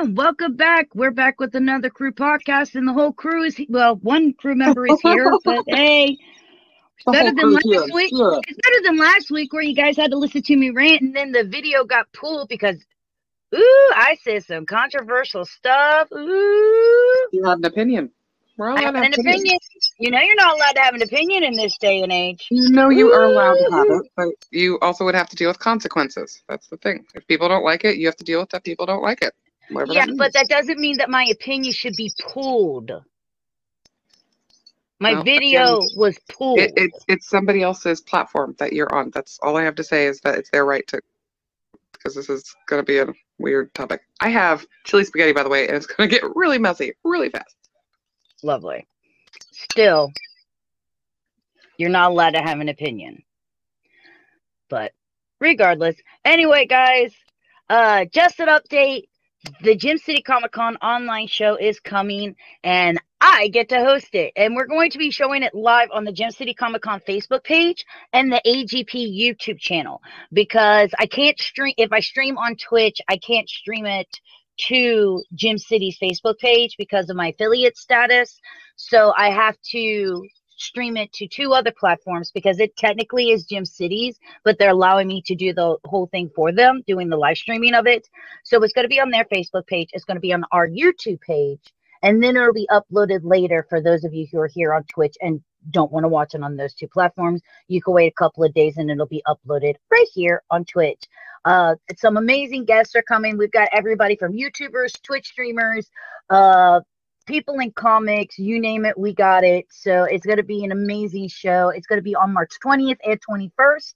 and welcome back. We're back with another crew podcast, and the whole crew is, well, one crew member is here, but hey, it's better than last week. Yeah. It's better than last week where you guys had to listen to me rant, and then the video got pulled because, I said some controversial stuff. You had an opinion. We're all I allowed have to an have opinion. You know you're not allowed to have an opinion in this day and age. You know you are allowed to have it, but you also would have to deal with consequences. That's the thing. If people don't like it, you have to deal with that people don't like it. Yeah, but that doesn't mean that my opinion should be pulled. My video was pulled. It's somebody else's platform that you're on. That's all I have to say is that it's their right to, because this is going to be a weird topic. I have chili spaghetti, by the way, and it's going to get really messy really fast. Lovely. Still, you're not allowed to have an opinion. But regardless, anyway, guys, just an update. The Gym City Comic-Con online show is coming, and I get to host it. And we're going to be showing it live on the Gym City Comic-Con Facebook page and the AGP YouTube channel, because I can't stream. If I stream on Twitch, I can't stream it to Gym City's Facebook page because of my affiliate status. So I have to stream it to two other platforms because it technically is Gym City's, but they're allowing me to do the whole thing for them, doing the live streaming of it. So it's going to be on their Facebook page. It's going to be on our YouTube page, and then it'll be uploaded later for those of you who are here on Twitch and don't want to watch it on those two platforms. You can wait a couple of days and it'll be uploaded right here on Twitch. Some amazing guests are coming. We've got everybody from YouTubers, Twitch streamers, people in comics, you name it, we got it. So it's going to be an amazing show. It's going to be on March 20th and 21st.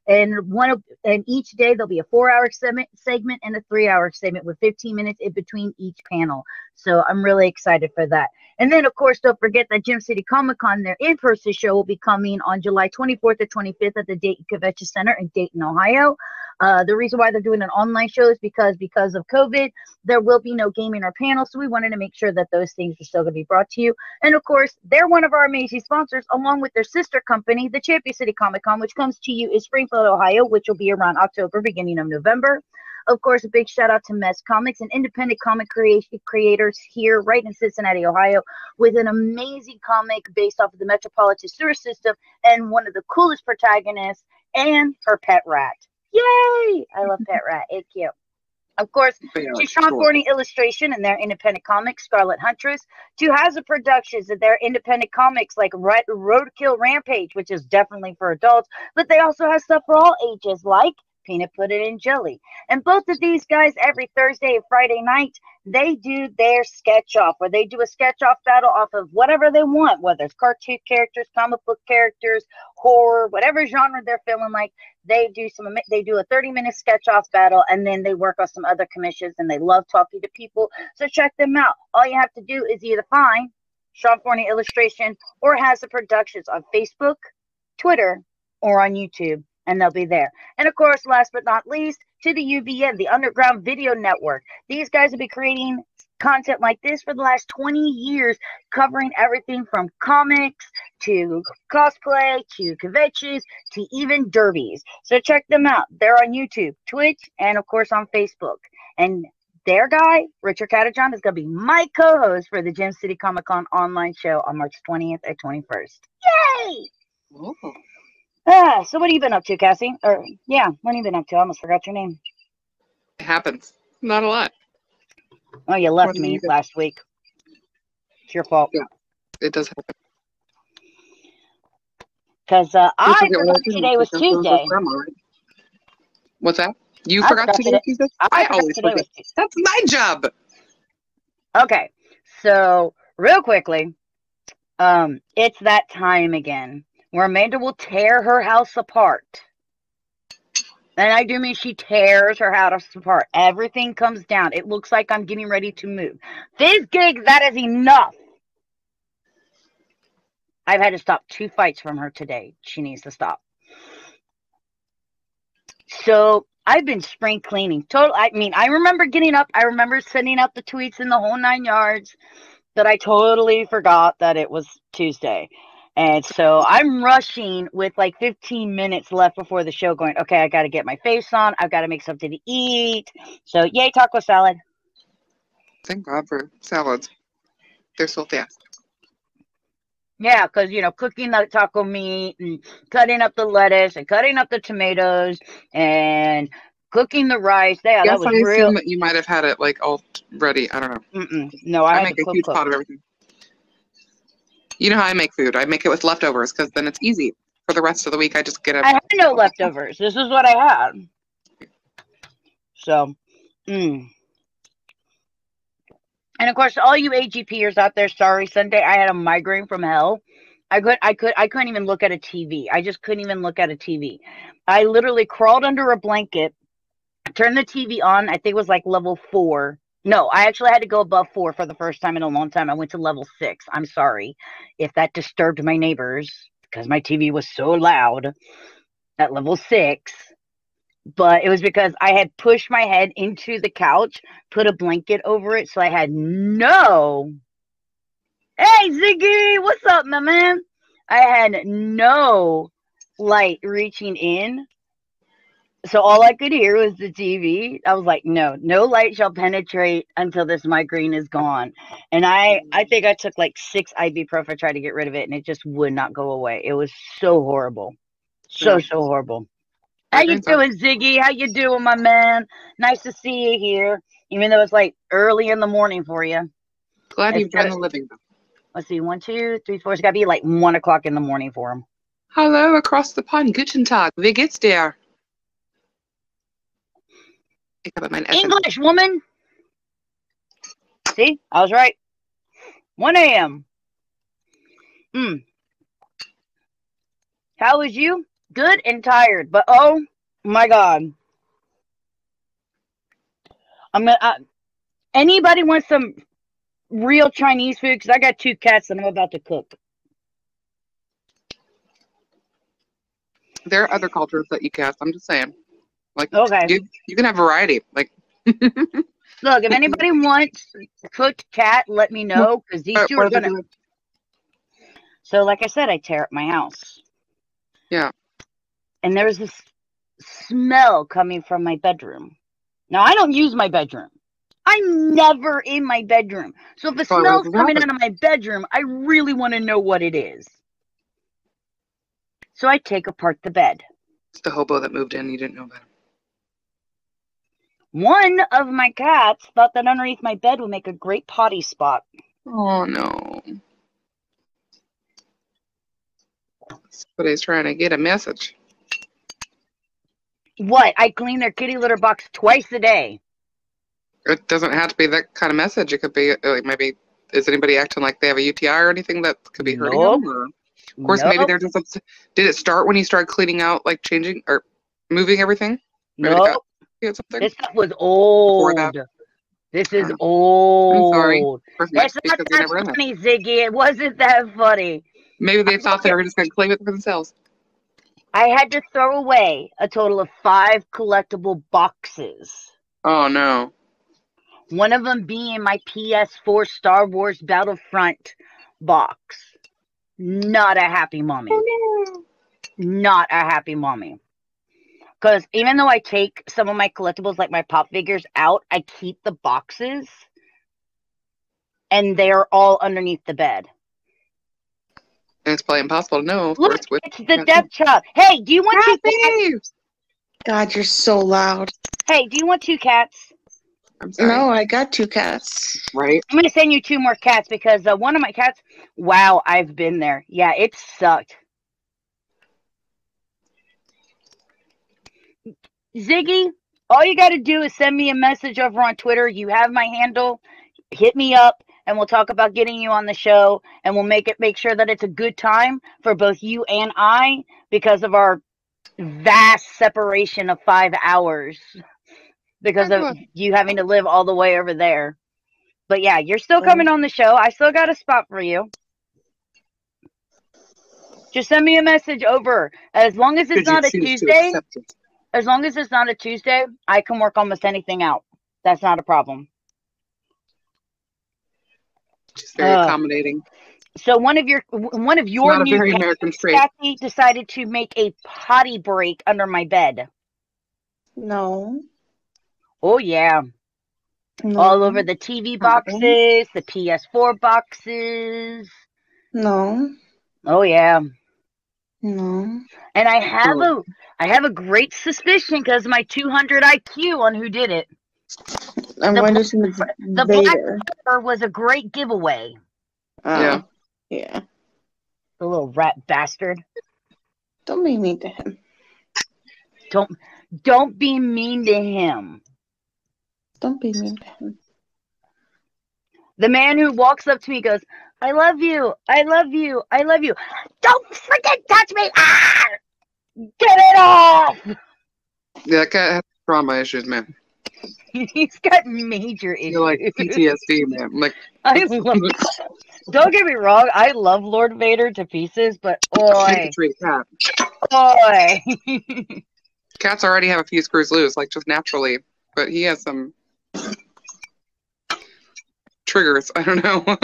And each day there'll be a 4-hour segment and a 3-hour segment with 15 minutes in between each panel. So I'm really excited for that. And then, of course, don't forget that Gym City Comic-Con, their in-person show, will be coming on July 24th to 25th at the Dayton Convention Center in Dayton, Ohio. The reason why they're doing an online show is because of COVID, there will be no gaming or panel. So we wanted to make sure that those things are still going to be brought to you. And, of course, they're one of our amazing sponsors, along with their sister company, the Champion City Comic-Con, which comes to you in Springfield, Ohio, which will be around October, beginning of November. Of course, a big shout out to Mess Comics, an independent comic creators here right in Cincinnati, Ohio, with an amazing comic based off of the Metropolitan Sewer System and one of the coolest protagonists and her pet rat. Yay! I love Pet Rat. It's cute. Of course, to Sean Forney Illustration and their independent comics, Scarlet Huntress, to Hazard Productions and their independent comics like Roadkill Rampage, which is definitely for adults, but they also have stuff for all ages like Peanut Pudding and Jelly. And both of these guys, every Thursday and Friday night, they do their sketch off, where they do a sketch off battle off of whatever they want, whether it's cartoon characters, comic book characters, horror, whatever genre they're feeling like. They do a 30-minute sketch off battle, and then they work on some other commissions, and they love talking to people. So check them out. All you have to do is either find Sean Forney Illustration or Hazard Productions on Facebook, Twitter, or on YouTube, and they'll be there. And of course, last but not least, to the UVN, the Underground Video Network. These guys have been creating content like this for the last 20 years, covering everything from comics to cosplay to conventions to even derbies. So check them out. They're on YouTube, Twitch, and of course on Facebook. And their guy, Richard Catajon, is going to be my co-host for the Gym City Comic-Con online show on March 20th and 21st. Yay! Oh. So what have you been up to, Cassie? What have you been up to? I almost forgot your name. It happens. Not a lot. Oh, you left me last week. It's your fault. Yeah, it does happen. Because I forgot today was Tuesday. What's that? You forgot today was Tuesday? I always forget. That's my job. Okay, so real quickly, it's that time again where Amanda will tear her house apart. And I do mean she tears her house apart. Everything comes down. It looks like I'm getting ready to move. This gig, that is enough. I've had to stop 2 fights from her today. She needs to stop. So I've been spring cleaning. I remember getting up. I remember sending out the tweets in the whole 9 yards. But I totally forgot that it was Tuesday. And so I'm rushing with like 15 minutes left before the show going, okay, I got to get my face on. I've got to make something to eat. So yay, taco salad. Thank God for salads. They're so fast. Yeah, because, you know, cooking the taco meat and cutting up the lettuce and cutting up the tomatoes and cooking the rice. Yeah, that Yes, was I real. assume that you might have had it like all ready. I don't know. No, I had make to a cook. huge pot of everything. You know how I make food? I make it with leftovers because then it's easy. For the rest of the week, I just get I had no leftovers. This is what I had. So, And of course, all you AGPers out there, sorry, Sunday I had a migraine from hell. I couldn't even look at a TV. I just couldn't even look at a TV. I literally crawled under a blanket, turned the TV on. I think it was like level 4. No, I actually had to go above 4 for the first time in a long time. I went to level 6. I'm sorry if that disturbed my neighbors because my TV was so loud at level 6. But it was because I had pushed my head into the couch, put a blanket over it, so I had no. Hey, Ziggy, what's up, my man? I had no light reaching in, so all I could hear was the TV. I was like, no light shall penetrate until this migraine is gone. And I think I took like 6 ibuprofen, tried to get rid of it, and it just would not go away. It was so horrible, so horrible. How you doing, Ziggy? How you doing, my man? Nice to see you here, even though it's like early in the morning for you. Glad you've done the living. Let's see, 1, 2, 3, 4. It's got to be like 1 o'clock in the morning for him. Hello, across the pond. Guten Tag. Wie geht's dir? English, woman. See, I was right. 1 a.m. How was you? Good and tired, but oh my God. Anybody want some real Chinese food? Because I got 2 cats and I'm about to cook. There are other cultures that you cast. I'm just saying. Like, okay. You can have variety. Like, look, if anybody wants cooked cat, let me know. Because these 2 are going to. So, like I said, I tear up my house. Yeah. And there was this smell coming from my bedroom. Now, I don't use my bedroom. I'm never in my bedroom. So if a smell's coming out of my bedroom, I really want to know what it is. So I take apart the bed. It's the hobo that moved in. You didn't know that. One of my cats thought that underneath my bed would make a great potty spot. Oh, no. Somebody's trying to get a message. What? I clean their kitty litter box twice a day. It doesn't have to be that kind of message. It could be like maybe, is anybody acting like they have a UTI or anything that could be hurting them? Or, of course, maybe they're just upset. Did it start when you started cleaning out, like changing or moving everything? No. This stuff was old. This is old. I'm sorry. It's not that funny, Ziggy. It wasn't that funny. Maybe they thought they were just going to claim it for themselves. I had to throw away a total of 5 collectible boxes. Oh, no. One of them being my PS4 Star Wars Battlefront box. Not a happy mommy. Oh, no. Not a happy mommy. Because even though I take some of my collectibles, like my pop figures, out, I keep the boxes. And they're all underneath the bed. And it's probably impossible to know. Look, it's the death child. Hey, do you want 2 cats? God, you're so loud. Hey, do you want 2 cats? I'm sorry. No, I got 2 cats. Right. I'm going to send you 2 more cats because one of my cats, wow, I've been there. Yeah, it sucked. Ziggy, all you got to do is send me a message over on Twitter. You have my handle. Hit me up, and we'll talk about getting you on the show, and we'll make sure that it's a good time for both you and I because of our vast separation of 5 hours because of you having to live all the way over there. But yeah, you're still coming on the show. I still got a spot for you. Just send me a message over. As long as it's not a Tuesday. As long as it's not a Tuesday, I can work almost anything out. That's not a problem. Just very accommodating. So one of your new cats, Kathy, decided to make a potty break under my bed. No. Oh yeah. No. All over the TV boxes, the PS4 boxes. No. Oh yeah. No. And I have a great suspicion because my 200 IQ on who did it. I'm The going to black- assume it's The black Vader. pepper was a great giveaway. Yeah. Yeah. The little rat bastard. Don't be mean to him. Don't be mean to him. Don't be mean to him. The man who walks up to me goes, I love you. I love you. I love you. Don't freaking touch me. Ah! Get it off. Yeah, that cat has trauma issues, man. He's got major issues. You're like PTSD, man. Like, I love. Don't get me wrong. I love Lord Vader to pieces, but oi, treat a cat. oi. Cats already have a few screws loose, like just naturally, but he has some triggers. I don't know. We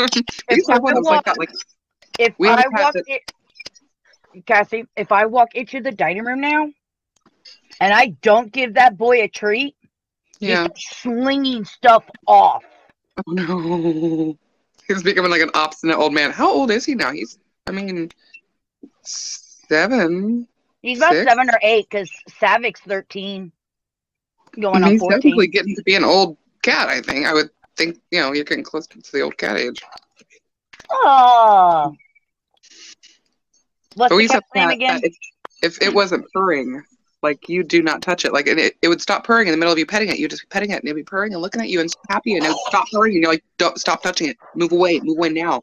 used to have one that was like that. Like, If we have I a cat walk that- in, Cassie, if I walk into the dining room now, and I don't give that boy a treat, yeah. he's slinging stuff off. Oh no. He's becoming like an obstinate old man. How old is he now? I mean, 7. He's about 6? 7 or 8 because Savic's 13, going on He's 14. technically getting to be an old cat, I think. I would think, you're getting close to the old cat age. Oh. What's But we the used to cat's name have again? that if it wasn't purring, like, you do not touch it. Like, and it would stop purring in the middle of you petting it. You'd just be petting it, and it'd be purring and looking at you and so happy, and it would stop purring, and you're like, don't stop touching it. Move away now.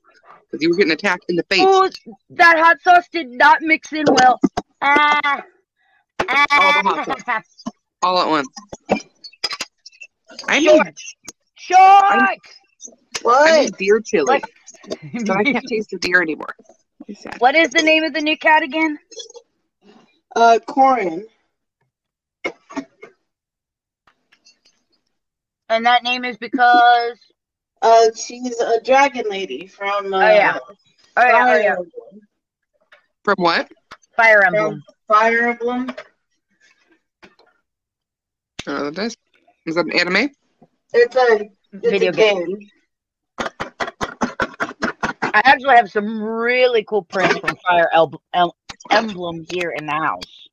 Because you were getting attacked in the face. Oh, that hot sauce did not mix in well. Ah. All the hot sauce. All at once. I made Shorts! What? deer chili. What? So I can't taste the deer anymore. Sad. What is the name of the new cat again? Corin. And that name is because... She's a dragon lady from Oh yeah. From what? Fire Emblem. Fire Emblem. Oh, that is. Is that an anime? It's Video a game. I actually have some really cool prints from Fire Emblem here in the house.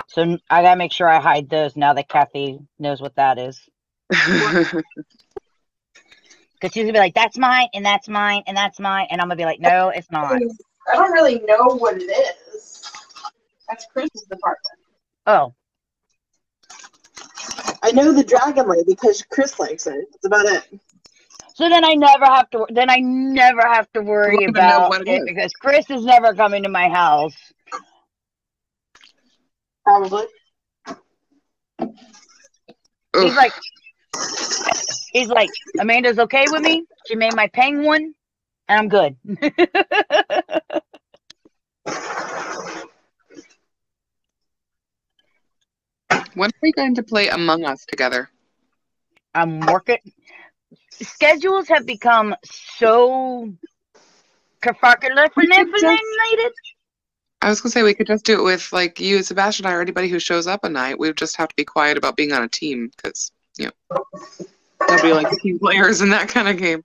So I gotta make sure I hide those now that Kathy knows what that is. Because she's gonna be like, that's mine, and that's mine, and that's mine. And I'm gonna be like, no, it's not. I don't really know what it is. That's Chris's department. Oh. I know the dragon lady because Chris likes it. That's about it. So then I never have to worry You don't even know about what it it is. because Chris is never coming to my house. Probably. He's like, Amanda's okay with me. She made my penguin, and I'm good. When are we going to play Among Us together? I'm working. Schedules have become so kerfuckle-related. I was going to say we could just do it with, like, you, Sebastian, or anybody who shows up a night. We would just have to be quiet about being on a team because, there'll be, like, team players in that kind of game.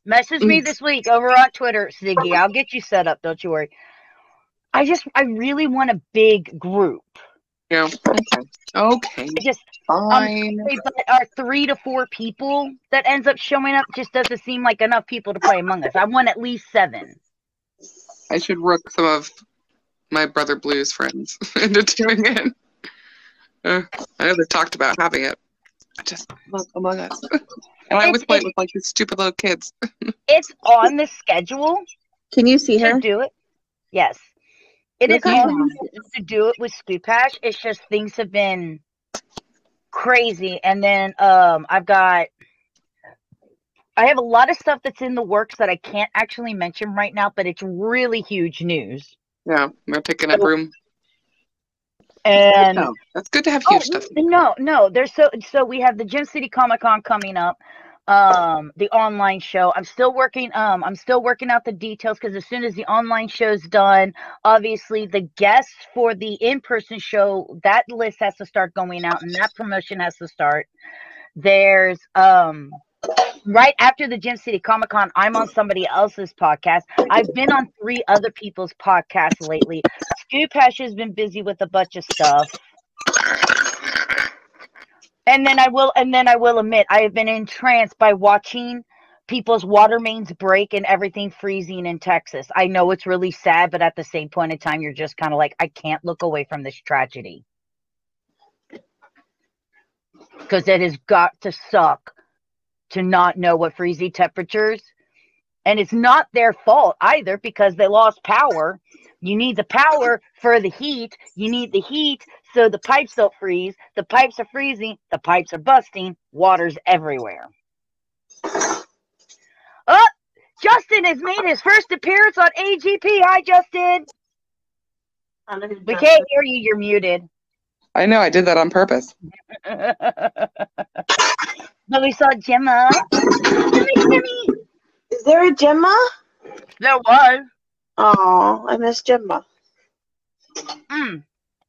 Message me this week over on Twitter, Ziggy. I'll get you set up. Don't you worry. I really want a big group. Yeah. Okay. Fine. But our 3 to 4 people that ends up showing up just doesn't seem like enough people to play Among Us. I want at least 7. I should work some of my Brother Blue's friends into doing it. I know they've talked about having it. I just love Among Us. And I always play it with, like, these stupid little kids. It's on the schedule. Can you see her? To do it. Yes. It is Okay. on to do it with Scoop Hash. It's just things have been crazy. And then I have a lot of stuff that's in the works that I can't actually mention right now, but it's really huge news. Yeah, we're picking up room. And that's good to have huge stuff. No. There's so we have the Gym City Comic Con coming up. the online show. I'm still working out the details, because as soon as the online show's done, obviously the guests for the in-person show, that list has to start going out, and that promotion has to start. There's right after the Gym City Comic Con, I'm on somebody else's podcast. I've been on 3 other people's podcasts lately. Scoop Hash has been busy with a bunch of stuff. And then I will admit, I have been entranced by watching people's water mains break and everything freezing in Texas. I know it's really sad, but at the same point in time, you're just kind of like, I can't look away from this tragedy. Because it has got to suck to not know what freezing temperatures. And it's not their fault either, because they lost power. You need the power for the heat. You need the heat so the pipes don't freeze. The pipes are freezing. The pipes are busting. Water's everywhere. Oh, Justin has made his first appearance on AGP. Hi, Justin. We can't hear you. You're muted. I know. I did that on purpose. But we saw Gemma. Jimmy. Is there a Gemma? There was. Oh, I miss Gemma. Mm.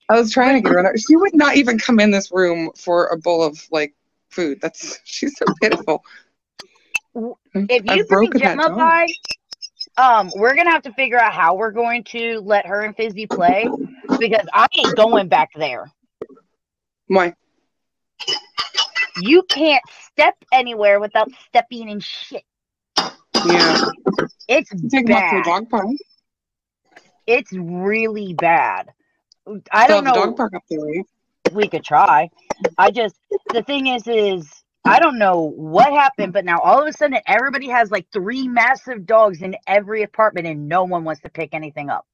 I was trying to get her on. She would not even come in this room for a bowl of like food. She's so pitiful. If you bring Gemma by, we're gonna have to figure out how we're going to let her and Fizzy play, because I ain't going back there. Why? You can't step anywhere without stepping in shit. Yeah. It's take bad. Them up to a dog park. It's really bad. I don't know. The dog park up there, right? We could try. The thing is I don't know what happened, but now all of a sudden everybody has like 3 massive dogs in every apartment, and no one wants to pick anything up.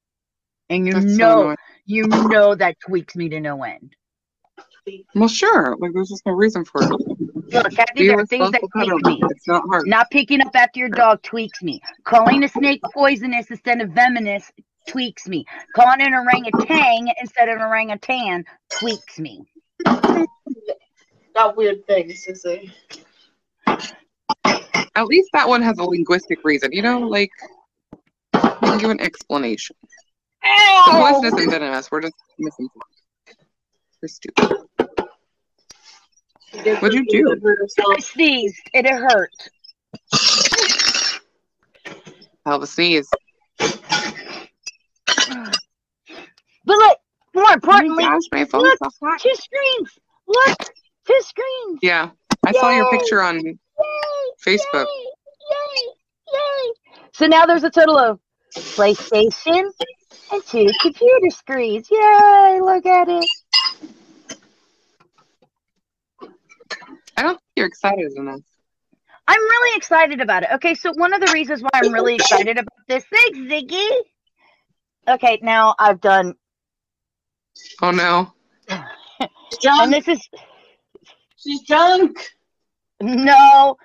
And you know that tweaks me to no end. Well, sure. Like, there's just no reason for it. Look, Kathy, there are things that tweak me. It's not hard. Not picking up after your dog tweaks me. Calling a snake poisonous instead of venomous tweaks me. Calling an orangutan instead of an orangutan tweaks me. Not weird things, is it? At least that one has a linguistic reason. You know, like, you can give an explanation. Ow! The poisonous and venomous, we're just misinformed. We're stupid. What'd you do? I sneezed and it hurt. Hell of a sneeze. But look, more importantly, oh my gosh, my phone's look, so hot. 2 screens. Look, 2 screens. Yeah, I saw your picture on Facebook. Yay! So now there's a total of PlayStation and 2 computer screens. Yay! Look at it. I don't think you're excited enough. I'm really excited about it. Okay, so one of the reasons why I'm really excited about this, thanks, Ziggy. Okay, now I've done. Oh no. And this is. She's drunk. No.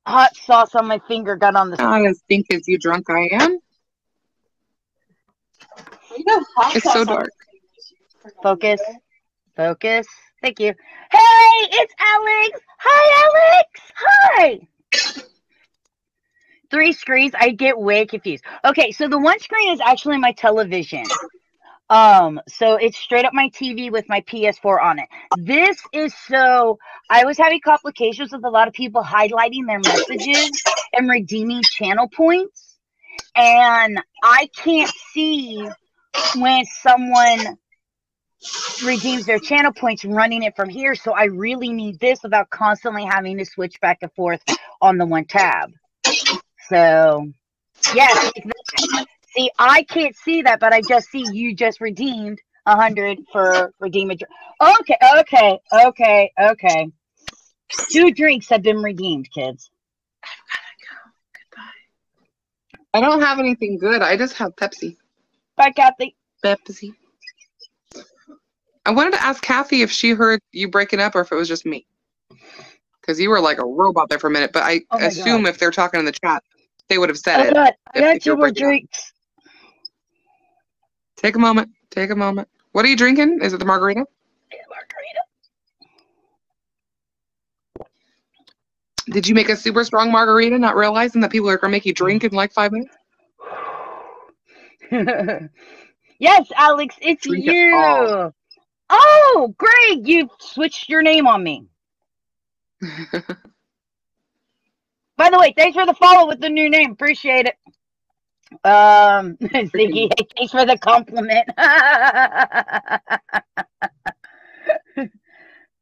Hot sauce on my finger got on the. Not as stink as you drunk I am. It's so dark. Focus. Thank you. Hey, it's Alex. Hi, Alex. Hi. 3 screens. I get way confused. Okay, so the one screen is actually my television. So it's straight up my TV with my PS4 on it. This is so I was having complications with a lot of people highlighting their messages and redeeming channel points. And I can't see when someone redeems their channel points running it from here. So I really need this without constantly having to switch back and forth on the one tab. So yes, see, I can't see that, but I just see you just redeemed 100 for redeem a drink. Okay. 2 drinks have been redeemed, kids. I don't have anything good. I just have Pepsi. Bye, Kathy. Pepsi. I wanted to ask Kathy if she heard you breaking up or if it was just me. Because you were like a robot there for a minute, but I assume if they're talking in the chat, they would have said it. I got 2 more drinks. Take a moment. What are you drinking? Is it the margarita? Yeah, margarita. Did you make a super strong margarita, not realizing that people are going to make you drink in like 5 minutes? Yes, Alex, it's Drink it all. you. Oh, Greg, you switched your name on me. By the way, thanks for the follow with the new name. Appreciate it. Ziggy, thanks for the compliment.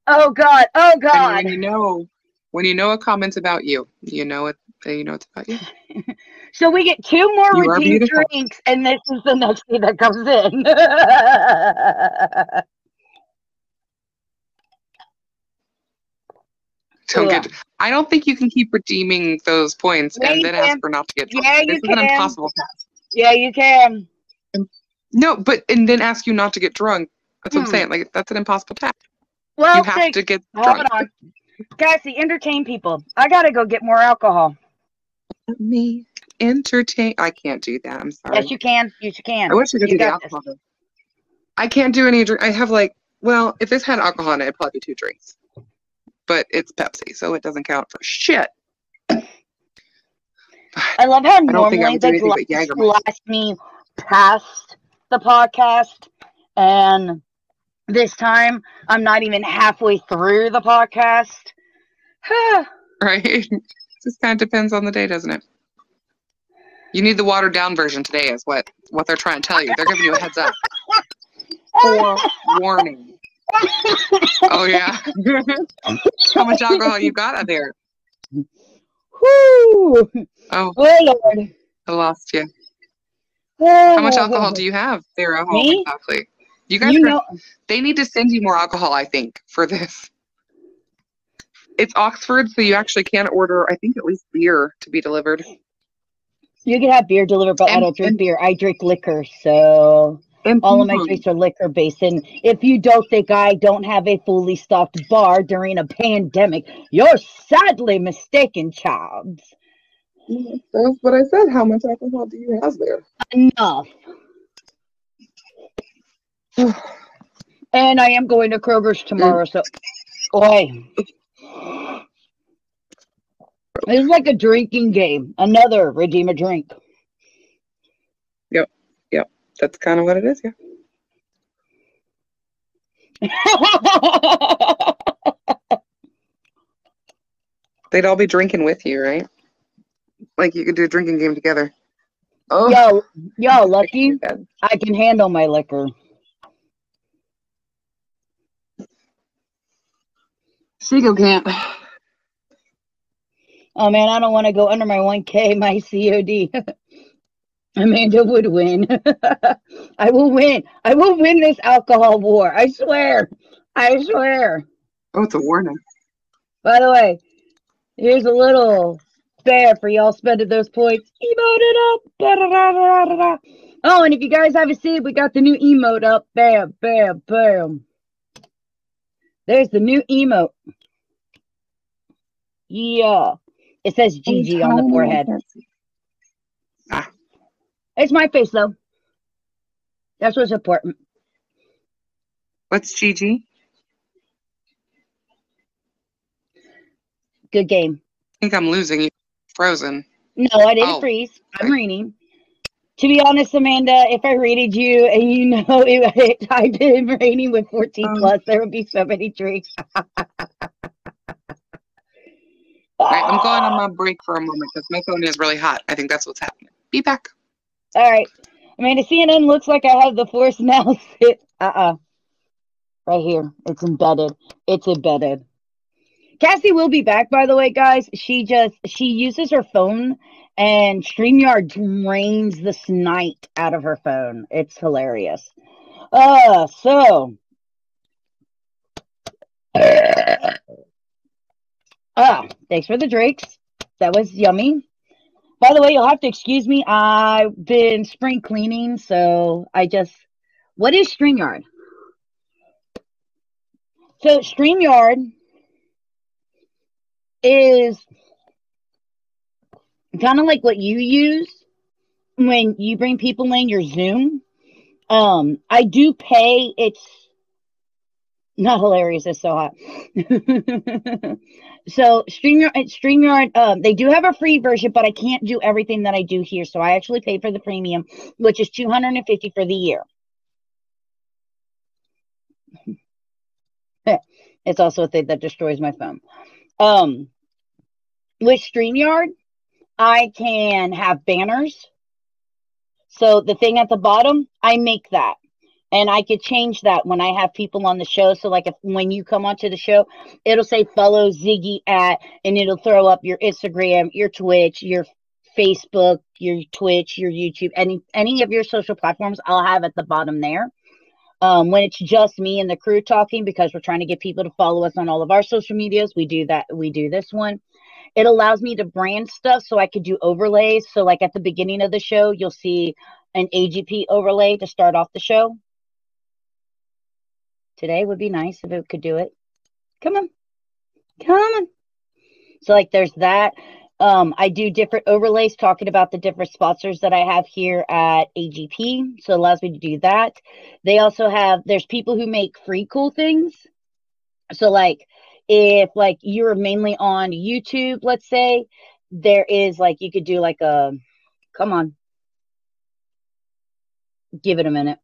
Oh God. And when you know a comment's about you, you know it's about you. So we get 2 more You are redeemed beautiful. drinks, and this is the next thing that comes in. I don't think you can keep redeeming those points and then ask for not to get drunk. Yeah, this is an impossible task. Yeah, you can. No, and then ask you not to get drunk. That's what I'm saying. Like, that's an impossible task. Well, you have to get drunk. Hold on. Cassie, entertain people. I gotta go get more alcohol. Let me entertain. I can't do that. I'm sorry. Yes, you can. Yes, you can. I wish I could do the alcohol. I can't do any drink. I have if this had alcohol in it, it'd probably be 2 drinks. But it's Pepsi, so it doesn't count for shit. I love how normally the glass lasts me past the podcast, and this time I'm not even halfway through the podcast. Right? Just kind of depends on the day, doesn't it? You need the watered down version today is what they're trying to tell you. They're giving you a heads up. Warning. Oh, yeah. How much alcohol you got out there? Whoo! Oh, Lord. I lost you. How much alcohol do you have there at home? Me? Exactly. You guys they need to send you more alcohol, I think, for this. It's Oxford, so you actually can order, I think, at least beer to be delivered. You can have beer delivered, but I don't drink beer. I drink liquor, so all of my drinks are liquor-based. And if you don't think I don't have a fully stocked bar during a pandemic, you're sadly mistaken, child. That's what I said. How much alcohol do you have there? Enough. And I am going to Kroger's tomorrow, so it's like a drinking game. Another redeem a drink. Yep. That's kind of what it is, yeah. They'd all be drinking with you, right? Like you could do a drinking game together. Oh, yo, Lucky, I can handle my liquor. Seagull can't. Oh man, I don't want to go under my 1K, my COD. Amanda would win. I will win. I will win this alcohol war. I swear. I swear. Oh, it's a warning. By the way, here's a little spare for y'all spending those points. Emote it up. Ba-da-da-da-da-da. Oh, and if you guys haven't seen, we got the new emote up. Bam, bam, bam. There's the new emote. Yeah. It says GG on the forehead. It's my face, though. That's what's important. What's GG? Good game. I think I'm losing. You frozen. No, I didn't freeze. I'm reading. To be honest, Amanda, if I rated you and you know it typed in rating with 14 plus, there would be so many drinks. All right, I'm going on my break for a moment because my phone is really hot. I think that's what's happening. Be back. All right. Amanda, CNN looks like I have the force now. Right here. It's embedded. It's embedded. Cassie will be back, by the way, guys. She uses her phone, and StreamYard drains the snite out of her phone. It's hilarious. Thanks for the drinks. That was yummy. By the way, you'll have to excuse me. I've been spring cleaning, so what is StreamYard? So StreamYard is kind of like what you use when you bring people in your Zoom. I do pay. It's not hilarious. It's so hot. So StreamYard, they do have a free version, but I can't do everything that I do here. So I actually pay for the premium, which is $250 for the year. It's also a thing that destroys my phone. With StreamYard, I can have banners. So the thing at the bottom, I make that. And I could change that when I have people on the show. So like when you come onto the show, it'll say follow Ziggy at, and it'll throw up your Instagram, your Twitch, your Facebook, your Twitch, your YouTube, any of your social platforms I'll have at the bottom there. When it's just me and the crew talking, because we're trying to get people to follow us on all of our social medias, we do that. We do this one. It allows me to brand stuff so I could do overlays. So like at the beginning of the show, you'll see an AGP overlay to start off the show. Today would be nice if it could do it. Come on. Come on. So like there's that. I do different overlays talking about the different sponsors that I have here at AGP. So it allows me to do that. They also have, there's people who make free cool things. So like if like you're mainly on YouTube, let's say, there is like, you could do like a, come on. Give it a minute.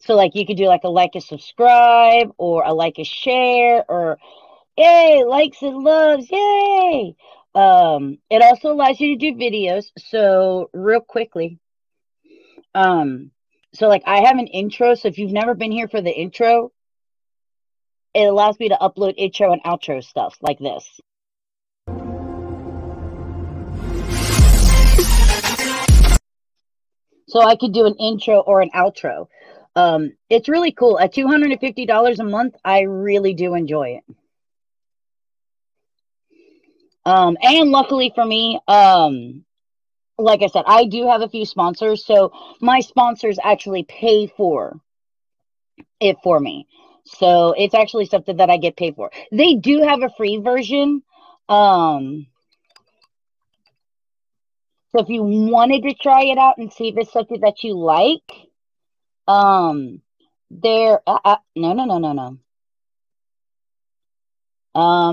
So like you could do like a subscribe, or a a share, or yay, likes and loves, yay. It also allows you to do videos. So real quickly, so like I have an intro. So if you've never been here for the intro, it allows me to upload intro and outro stuff like this. So I could do an intro or an outro. It's really cool. At $250 a month, I really do enjoy it. And luckily for me, like I said, I do have a few sponsors. So my sponsors actually pay for it for me. So it's actually something that I get paid for. They do have a free version. So if you wanted to try it out and see if it's something that you like, no.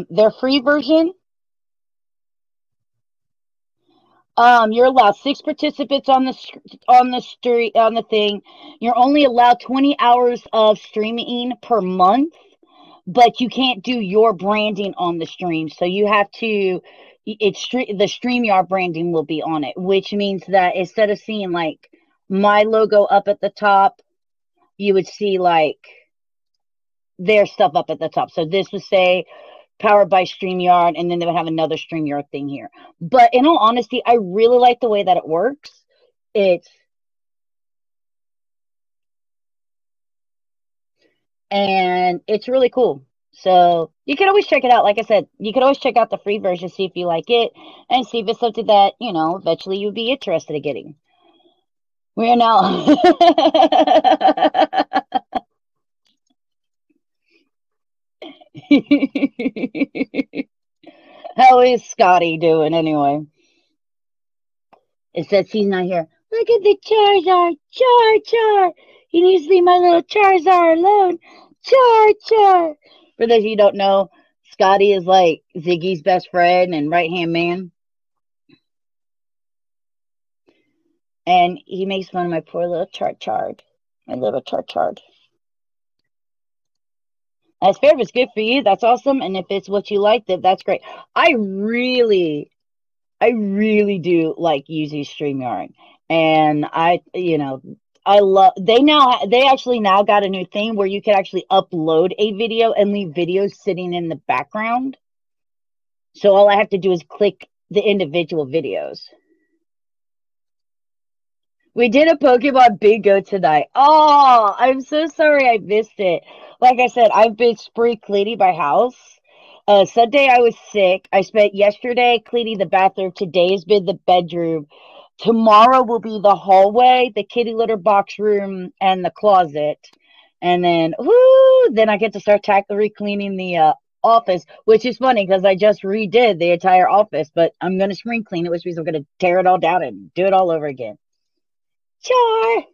Their free version, you're allowed 6 participants on the thing. You're only allowed 20 hours of streaming per month, but you can't do your branding on the stream. So you have to, the StreamYard branding will be on it, which means that instead of seeing like my logo up at the top, you would see like their stuff up at the top. So this would say powered by StreamYard, and then they would have another StreamYard thing here. But in all honesty, I really like the way that it works. And it's really cool. So you can always check it out. Like I said, you can always check out the free version, see if you like it, and see if it's something that, you know, eventually you'd be interested in getting. We are now. How is Scotty doing anyway? It says he's not here. Look at the Charizard. Char. He needs to leave my little Charizard alone. Char. For those of you who don't know, Scotty is like Ziggy's best friend and right-hand man. And he makes fun of my poor little Chard. My little Chard. That's fair. If it's good for you, that's awesome. And if it's what you like, that's great. I really do like using StreamYard. And they actually now got a new thing where you can actually upload a video and leave videos sitting in the background. So all I have to do is click the individual videos. We did a Pokemon bingo tonight. Oh, I'm so sorry I missed it. Like I said, I've been spring cleaning my house. Sunday I was sick. I spent yesterday cleaning the bathroom. Today has been the bedroom. Tomorrow will be the hallway, the kitty litter box room, and the closet. And then, then I get to start re-cleaning the office, which is funny because I just redid the entire office. But I'm going to spring clean it, which means I'm going to tear it all down and do it all over again. Char.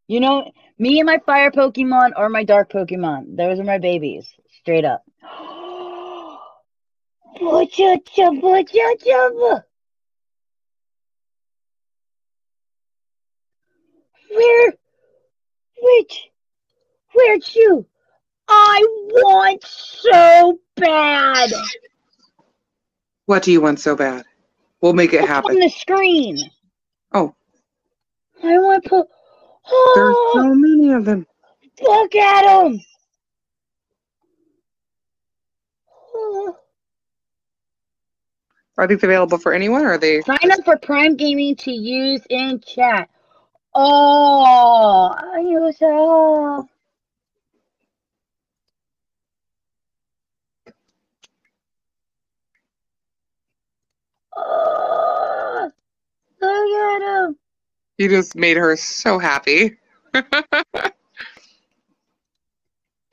You know, me and my fire Pokemon or my dark Pokemon. Those are my babies. Straight up. Where? Which? Where'd you? I want so bad. What do you want so bad? We'll make it Look happen. on the screen. Oh, I want to put. there's Oh, so many of them. look at them. Oh. Are these available for anyone, or are they? Sign up for Prime Gaming to use in chat. Oh, I use it all. Oh, look at him. You just made her so happy.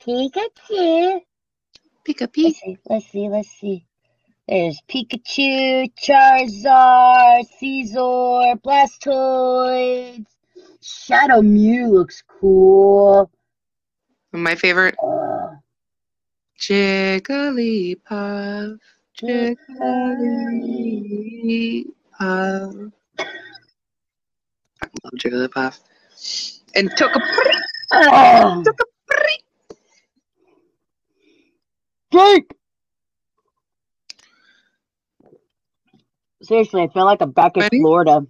Pikachu. Pika. Let's see. There's Pikachu, Charizard, Caesar, Blastoise. Shadow Mew looks cool. My favorite. Uh, Jigglypuff. Jigglypuff. I love Jigglypuff. And oh, Jake! Seriously, I feel like I'm back in Ready? Florida.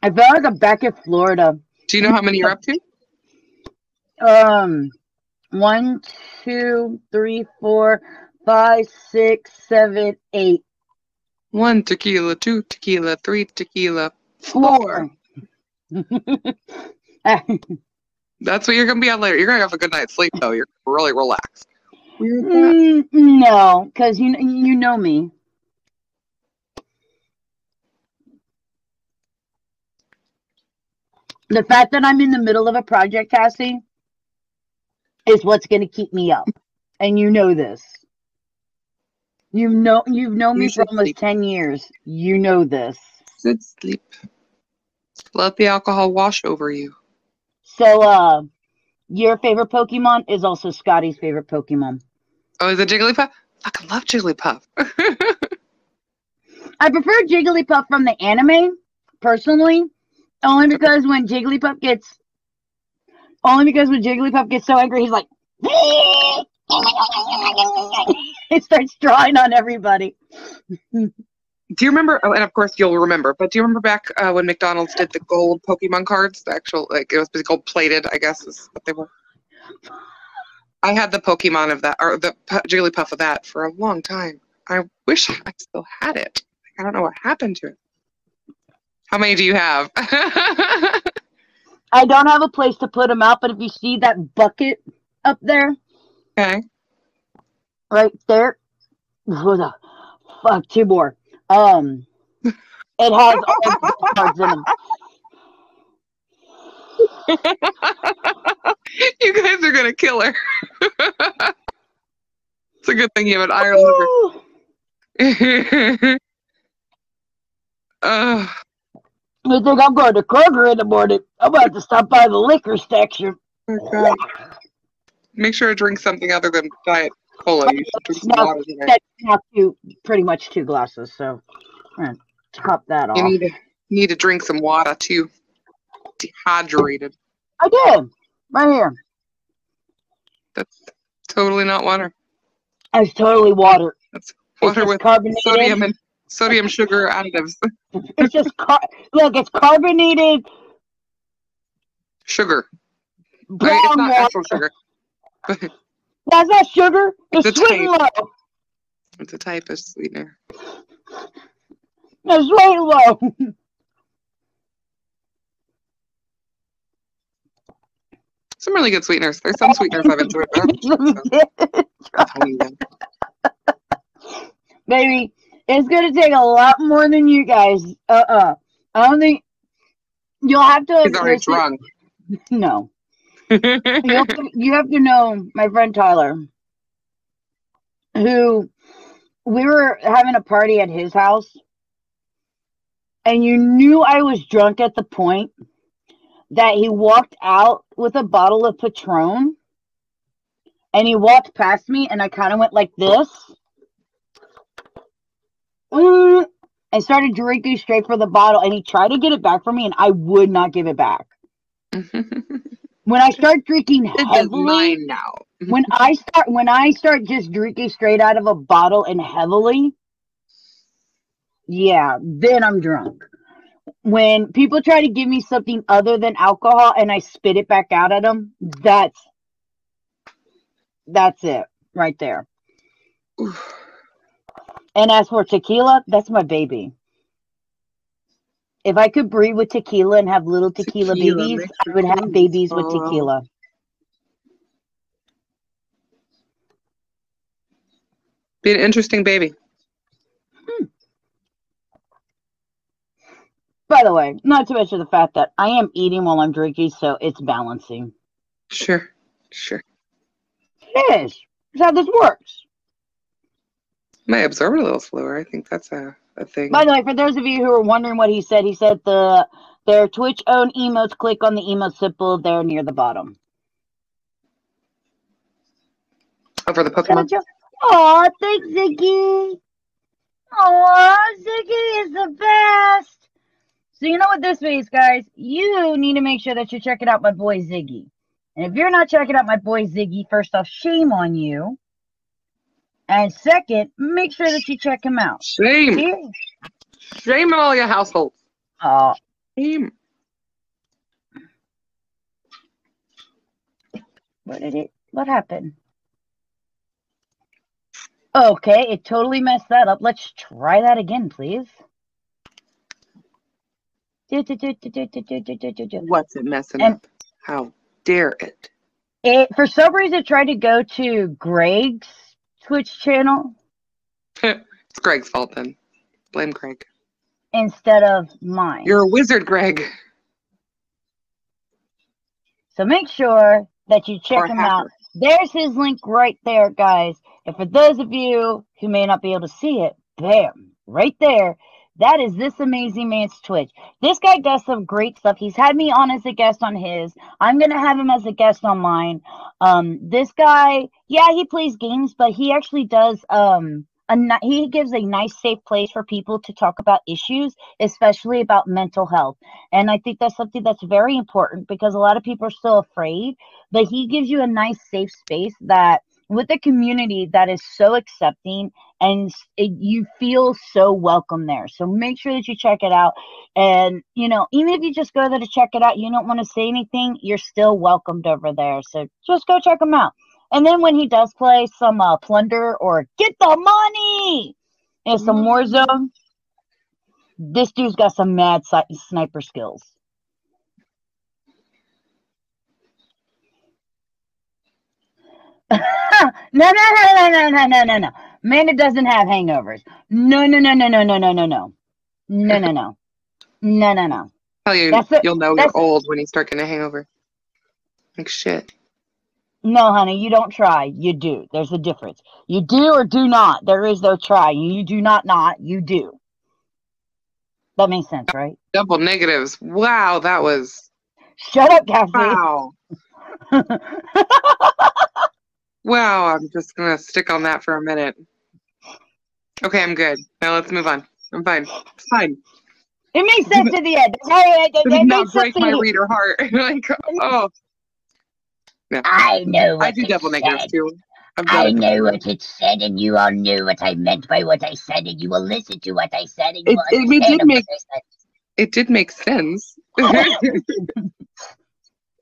I feel like I'm back in Florida. Do you know how many you're up to? 1, 2, 3, 4, 5, 6, 7, 8. 1 tequila, 2 tequila, 3 tequila, 4. That's what you're gonna be on later. You're gonna have a good night's sleep though. You're really relaxed. No, because you know me. The fact that I'm in the middle of a project, Cassie, is what's going to keep me up. And you know this. You've known me for almost 10 years. You know this. Good sleep. Let the alcohol wash over you. So, your favorite Pokemon is also Scotty's favorite Pokemon. Oh, is it Jigglypuff? Fucking love Jigglypuff. I prefer Jigglypuff from the anime, personally, only because when Jigglypuff gets so angry, he's like, he starts drawing on everybody. Do you remember? Oh, and of course you'll remember. But do you remember back when McDonald's did the gold Pokemon cards? The actual, like, it was gold plated, I guess is what they were. I had the Pokemon of that, or the Jigglypuff of that, for a long time. I wish I still had it. I don't know what happened to it. How many do you have? I don't have a place to put them out, but if you see that bucket up there, Okay. right there, fuck, 2 more. It has all the cards in them. You guys are gonna kill her. It's a good thing you have an iron liver. You think I'm going to Kroger in the morning? I'm about to stop by the liquor section. Oh God. Make sure to drink something other than Diet Cola. You should drink some water today. That's now pretty much 2 glasses, so I'm going to top that off. You need to drink some water too. Dehydrated. I did. Right here. That's totally not water. It's totally water. That's water with carbonated. sodium sugar additives. It's just look, it's carbonated Sugar. brown It's not water. actual sugar. That's not sugar. It's It's a sweet and low. It's a type of sweetener. It's sweet and low. Some really good sweeteners. There's some sweeteners I've enjoyed better. Baby, it's gonna take a lot more than you guys. I don't think you'll have to. He's already drunk. No. You have to know my friend Tyler, who we were having a party at his house, and you knew I was drunk at the point that he walked out with a bottle of Patron, and he walked past me, and I kind of went like this, and started drinking straight for the bottle, and he tried to get it back from me, and I would not give it back. When I start drinking This is heavily, mine now. when I start just drinking straight out of a bottle and heavily, yeah, then I'm drunk. When people try to give me something other than alcohol and I spit it back out at them, that's it right there. And as for tequila, that's my baby. If I could breed with tequila and have little tequila babies, I would have babies with tequila. Be an interesting baby. By the way, not to mention the fact that I am eating while I'm drinking, so it's balancing. Sure. It is. That's how this works. My absorb a little slower. I think that's a thing. By the way, for those of you who are wondering what he said their Twitch own emotes, click on the emote symbol there near the bottom. Oh, for the Pokemon? Aw, thanks, Ziggy. Aw, Ziggy is the best. So you know what this means, guys? You need to make sure that you're checking out my boy Ziggy. And if you're not checking out my boy Ziggy, first off, shame on you. And second, make sure that you check him out. Shame. Yeah. Shame on all your households. Shame. What happened? Okay, it totally messed that up. Let's try that again, please. What's it messing up? How dare it? It for some reason tried to go to Greg's Twitch channel. It's Greg's fault then. Blame Greg. Instead of mine. You're a wizard, Greg. So make sure that you check him out. There's his link right there, guys. And for those of you who may not be able to see it, bam, right there. That is this amazing man's Twitch. This guy does some great stuff. He's had me on as a guest on his. I'm going to have him as a guest on mine. This guy, yeah, he plays games, but he actually does, he gives a nice, safe place for people to talk about issues, especially about mental health. And I think that's something that's very important because a lot of people are still afraid, but he gives you a nice, safe space that with a community that is so accepting and you feel so welcome there. So make sure that you check it out. And, you know, even if you just go there to check it out, you don't want to say anything, you're still welcomed over there. So just go check him out. And then when he does play some Plunder or Get the Money and some Warzone, this dude's got some mad sniper skills. No. Amanda doesn't have hangovers. No. Tell you, you'll know you're old when you start getting a hangover. Like shit. No, honey, you don't try. You do. There's a difference. You do or do not. There is no try. You do not. You do. That makes sense, right? Double negatives. Wow, that was... Shut up, Cassie. Wow. Wow, I'm just going to stick on that for a minute. Okay, I'm good. Now let's move on. I'm fine. It's fine. It makes sense to the end. It did not break my reader heart. Like, oh. No. I know what I do double negatives too. I know what it said, and you all knew what I meant by what I said, and you will listen to what I said, and you will understand what I said. It did make sense. It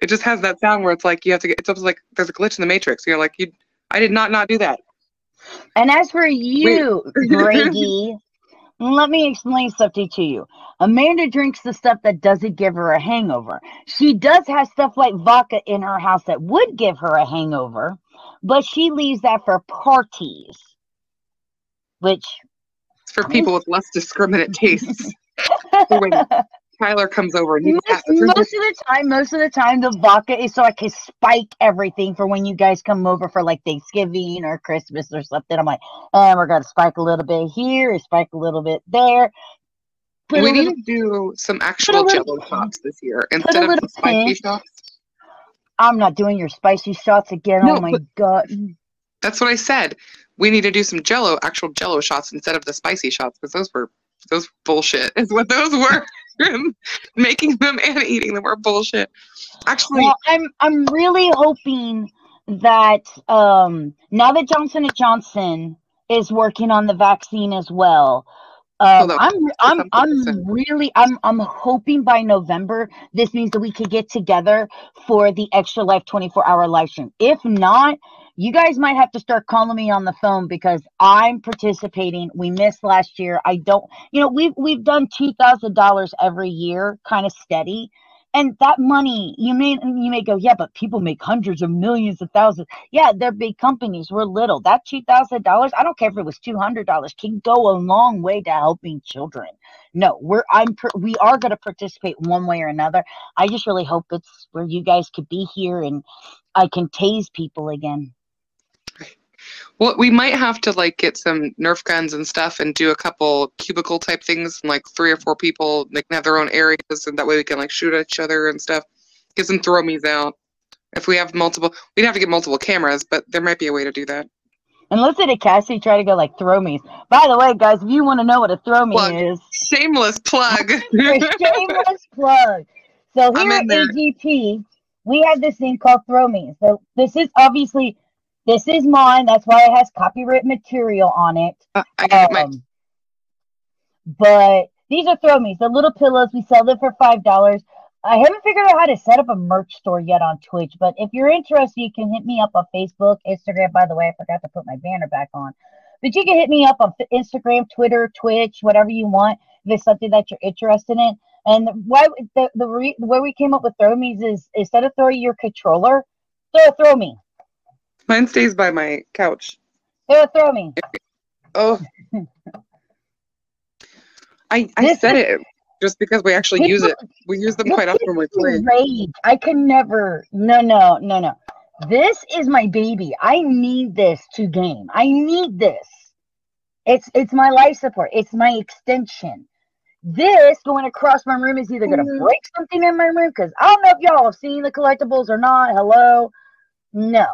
just has that sound where it's like you have to get. It's almost like there's a glitch in the Matrix. You're like, I did not do that. And as for you, Greggy, let me explain something to you. Amanda drinks the stuff that doesn't give her a hangover. She does have stuff like vodka in her house that would give her a hangover, but she leaves that for parties, which it's for people with less discriminate tastes. So when Tyler comes over and he has to drink most of the time the vodka is so I can spike everything for when you guys come over for like Thanksgiving or Christmas or something. I'm like, we're gonna spike a little bit here, spike a little bit there. Put We a need little, to do some put a actual little, Jello shots this year put a instead of little the spicy pinch. shots. I'm not doing your spicy shots again. No, Oh my but god. that's what I said. We need to do some actual Jello shots instead of the spicy shots because those bullshit is what those were. Making them and eating them were bullshit. Actually, Well, I'm really hoping that now that Johnson & Johnson is working on the vaccine as well, hold on. I'm hoping by November this means that we could get together for the Extra Life 24-hour live stream. If not, you guys might have to start calling me on the phone because I'm participating. We missed last year. I don't, we've done $2,000 every year, kind of steady. And that money, you may go, yeah, but people make hundreds of millions of thousands. Yeah, they're big companies. We're little. That $2,000, I don't care if it was $200, can go a long way to helping children. No, we are going to participate one way or another. I just really hope it's where you guys could be here and I can tase people again. Well, we might have to get some Nerf guns and stuff and do a couple cubicle type things and 3 or 4 people. They can have their own areas and that way we can shoot at each other and stuff. Get some throw me's out. If we have multiple, we'd have to get multiple cameras, but there might be a way to do that. And listen to Cassie try to go throw me's. By the way, guys, if you want to know what a throw me is. Shameless plug. Shameless plug. So here at AGP, we have this thing called throw me's. So this is mine. That's why it has copyright material on it. I got my. But these are throw me's. The little pillows. We sell them for $5. I haven't figured out how to set up a merch store yet on Twitch, but if you're interested, you can hit me up on Facebook, Instagram. By the way, I forgot to put my banner back on. But you can hit me up on Instagram, Twitter, Twitch, whatever you want, if it's something that you're interested in. And the way we came up with throw me's is instead of throwing your controller, throw me. Mine stays by my couch. Throw me. Oh. I said it just because we actually use it. We use them quite often when we play. Rage. I can never. No. This is my baby. I need this to game. I need this. It's my life support. It's my extension. This going across my room is either going to break something in my room because I don't know if y'all have seen the collectibles or not. Hello? No.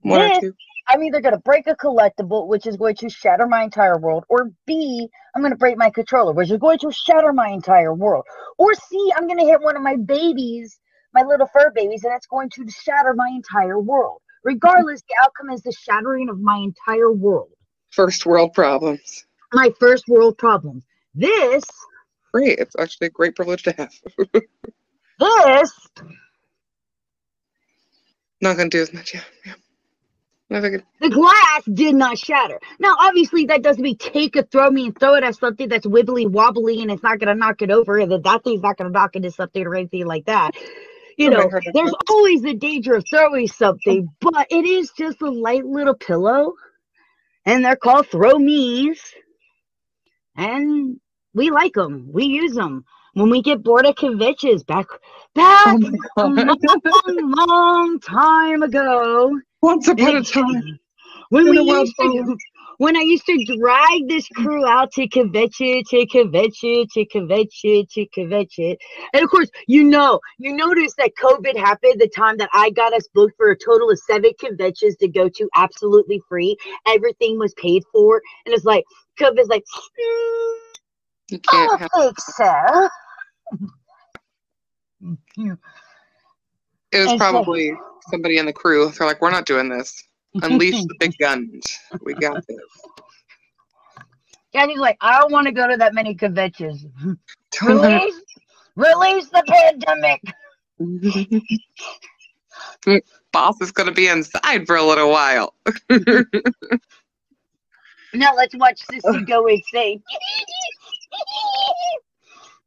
One or two. I'm either going to break a collectible, which is going to shatter my entire world, or B, I'm going to break my controller, which is going to shatter my entire world. Or C, I'm going to hit one of my babies, my little fur babies, and it's going to shatter my entire world. Regardless, the outcome is the shattering of my entire world. First world problems. My first world problems. This. Great. It's actually a great privilege to have. This. Not going to do as much, yeah. The glass did not shatter. Now, obviously, that doesn't mean take a throw me and throw it at something that's wibbly wobbly and it's not going to knock it over, and that thing's not going to knock into something or anything like that. There's always the danger of throwing something, but it is just a light little pillow, and they're called throw me's, and we like them. We use them. When we get bored at conventions, back a long time ago. Once upon a time. When I used to drag this crew out to convention. And of course, you notice that COVID happened the time that I got us booked for a total of 7 conventions to go to absolutely free. Everything was paid for. And it's like, COVID's like, you can't I don't think so. It was probably somebody in the crew. They're like, we're not doing this. Unleash the big guns. We got this. Kathy's like, I don't want to go to that many conventions. Release the pandemic. Boss is going to be inside for a little while. Now let's watch Sissy go insane.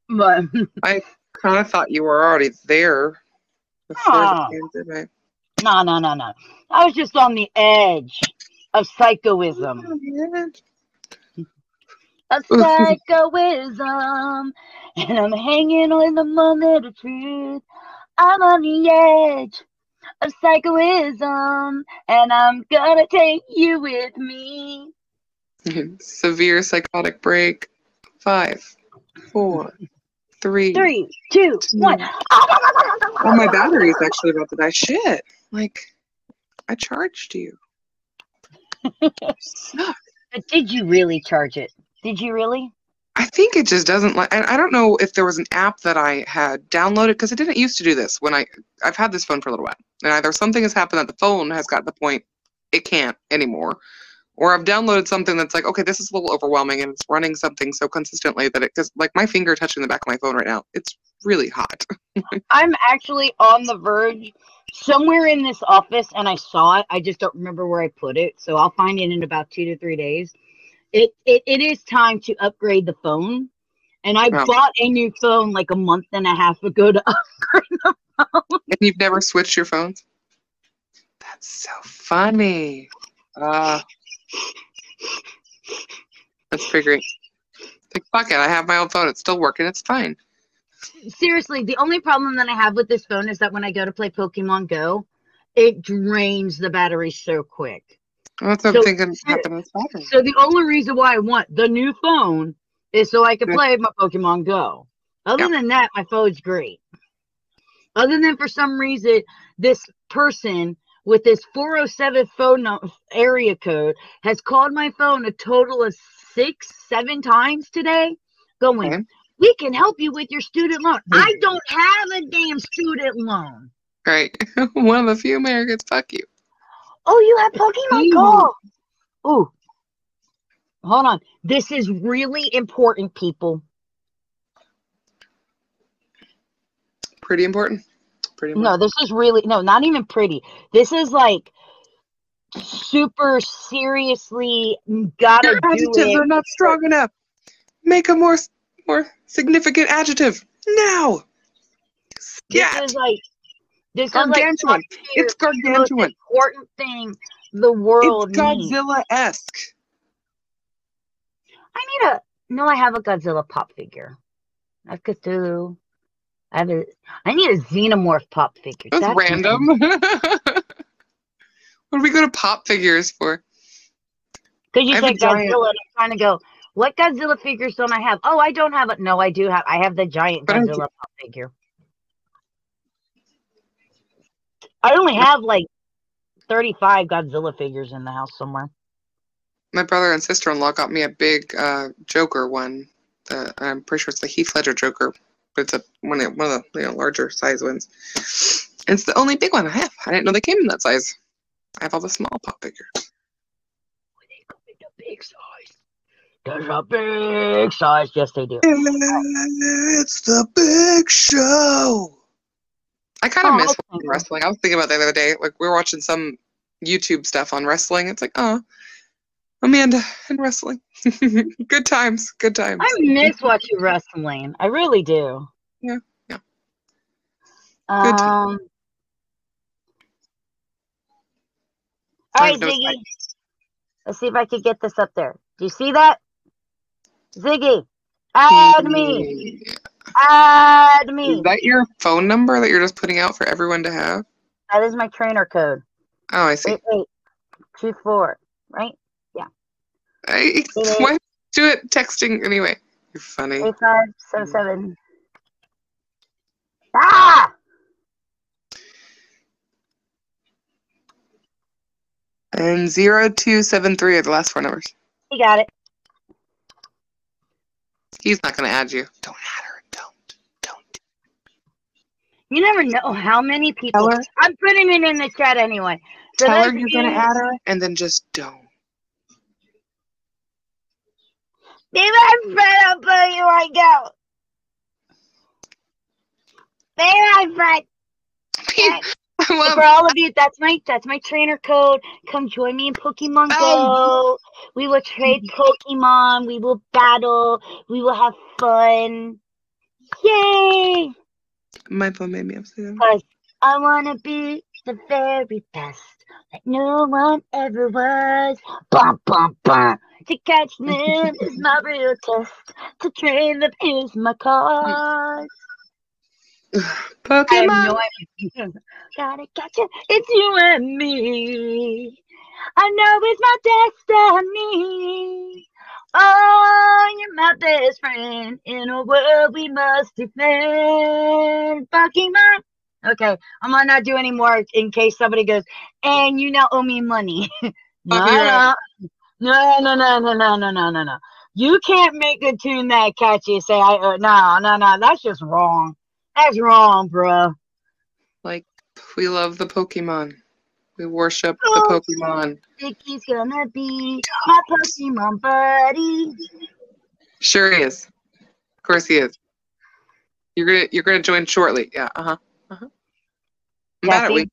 But I kind of thought you were already there. No. I was just on the edge of psychoism. Of psychoism. And I'm hanging on the moment of truth. I'm on the edge of psychoism. And I'm gonna take you with me. Severe psychotic break 5. 4, 3, 3, 2, 1. 2. Oh, my battery's actually about to die. Shit. Like, I charged you. Suck. But did you really charge it? Did you really? I think it just doesn't like. I don't know if there was an app that I had downloaded because it didn't used to do this when I've had this phone for a little while, and either something has happened that the phone has got to the point it can't anymore, or I've downloaded something that's like, okay, this is a little overwhelming and it's running something so consistently that it, because like my finger touching the back of my phone right now, it's really hot. I'm actually on the verge somewhere in this office, and I saw it. I just don't remember where I put it, so I'll find it in about 2 to 3 days. It is time to upgrade the phone, and I bought a new phone like a month and a half ago to upgrade the phone. And you've never switched your phones? That's so funny. That's pretty great. Like, fuck it, I have my own phone. It's still working. It's fine. Seriously, the only problem that I have with this phone is that when I go to play Pokemon Go, it drains the battery so quick. That's what I'm thinking happened with battery. So the only reason why I want the new phone is so I can play my Pokemon Go. Other than that, my phone's great. Other than for some reason, this person with this 407 phone area code has called my phone a total of 6-7 times today, going, we can help you with your student loan. I don't have a damn student loan. Right. One of the few Americans. Fuck you. Oh, you have Pokemon Go. Oh, hold on. This is really important, people. Pretty important. Pretty important. No, this is really, no, not even pretty. This is like super seriously gotta Your adjectives are not strong enough. Make a more significant adjective now. This is like gargantuan. It's gargantuan. The most important thing the world needs. Godzilla-esque. I have a Godzilla pop figure. That's Cthulhu. I need a Xenomorph pop figure. That's random. What do we go to pop figures for? Because you said Godzilla, and I'm trying to go, what Godzilla figures don't I have? Oh, I don't have it. No, I do have. I have the giant Godzilla pop figure. I only have like 35 Godzilla figures in the house somewhere. My brother and sister-in-law got me a big Joker one. I'm pretty sure it's the Heath Ledger Joker, but it's one of the larger size ones. And it's the only big one I have. I didn't know they came in that size. I have all the small pop figures. They come in the big size. There's a big size. Yes, they do. It's the big show. I kind of miss wrestling. I was thinking about that the other day. Like, we were watching some YouTube stuff on wrestling. It's like, oh, Amanda and wrestling. Good times. Good times. I miss watching wrestling. I really do. Yeah. Good times. All right, Ziggy. Let's see if I can get this up there. Do you see that? Ziggy, add me. Add me. Is that your phone number that you're just putting out for everyone to have? That is my trainer code. Oh, I see. 8824, right? Yeah. Why do it texting anyway? You're funny. 8577. Ah! And 0273 are the last 4 numbers. You got it. He's not going to add you. Don't add her. Don't. You never know how many people. I'm putting it in the chat anyway. So tell her you're going to add her, and then just don't. Be my friend, I'll put you right go. Be my friend. For all of you, that's my trainer code. Come join me in Pokemon Go. We will trade Pokemon. We will battle. We will have fun. Yay! My phone made me upset. Because I want to be the very best, like no one ever was. Bum, bum, bum. To catch them is my real test. To train them is my cause. Pokemon. I know gotta catch it. It's you and me. I know it's my destiny. Oh, you're my best friend. In a world we must defend. Pokemon. Okay, I'm gonna not do any more in case somebody goes, and you now owe me money. No, Copyright. no, no, no, no, no, no, no, no, no. You can't make a tune that catchy and say, no, that's just wrong. That's wrong, bro. Like, we love the Pokemon. We worship the Oh, Pokemon. Vicky's gonna be my Pokemon buddy. Sure he is. Of course he is. You're gonna join shortly. Yeah. Uh-huh. Uh-huh. I'm bad at Cassie, wings.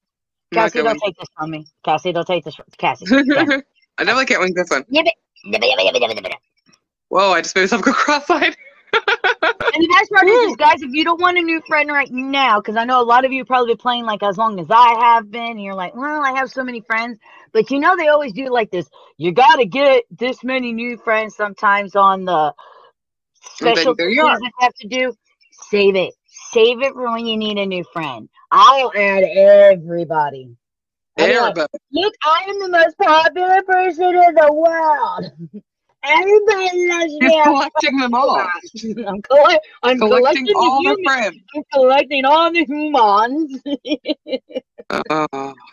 I'm not Cassie, good at don't take this from me. Cassie, don't take this from Cassie. Cassie. wings. I definitely can't wing this one. Yibba, yibba, yibba, yibba, yibba, yibba. Whoa, I just made myself go cross-eyed. And the best part is, guys, if you don't want a new friend right now, because I know a lot of you probably been playing like as long as I have been, and you're like, well, I have so many friends. But you know they always do like this. You got to get this many new friends sometimes on the And then special there things you are. that you have to do. Save it. Save it for when you need a new friend. I'll add everybody. I'll be like, Everybody. look, I am the most popular person in the world. Everybody loves He's me. collecting them all. I'm Collecting collecting the all the humans. friends. I'm collecting all the humans.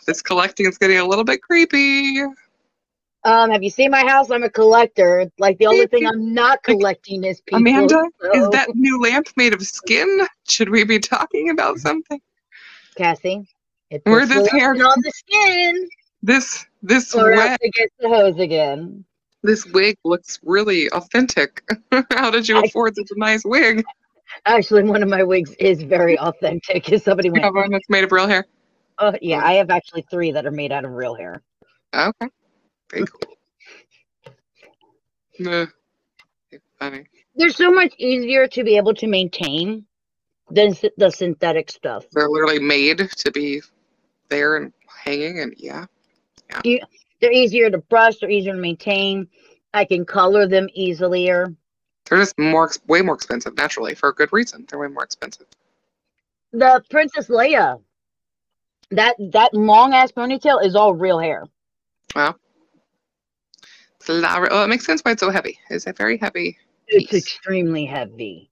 This collecting is getting a little bit creepy. Have you seen my house? I'm a collector. Like the only thing I'm not Like, collecting is people. Amanda, is So. that new lamp made of skin? Should we be talking about something? Cassie, it Where puts this the hair, lotion on the skin, this or else wet, it gets the hose again. this wig looks really authentic. How did you afford such a nice wig? Actually, one of my wigs is very authentic. Because somebody You went, have one that's made of real hair. oh yeah, I have actually 3 that are made out of real hair. Okay, very cool. Funny. They're so much easier to be able to maintain than the synthetic stuff. They're literally made to be there and hanging, and yeah. They're easier to brush. They're easier to maintain. I can color them easier. They're just way more expensive, naturally, for a good reason. They're way more expensive. The Princess Leia, that long ass ponytail is all real hair. Wow. It's a lot. Well, it makes sense why it's so heavy. It's a very heavy It's piece. extremely heavy.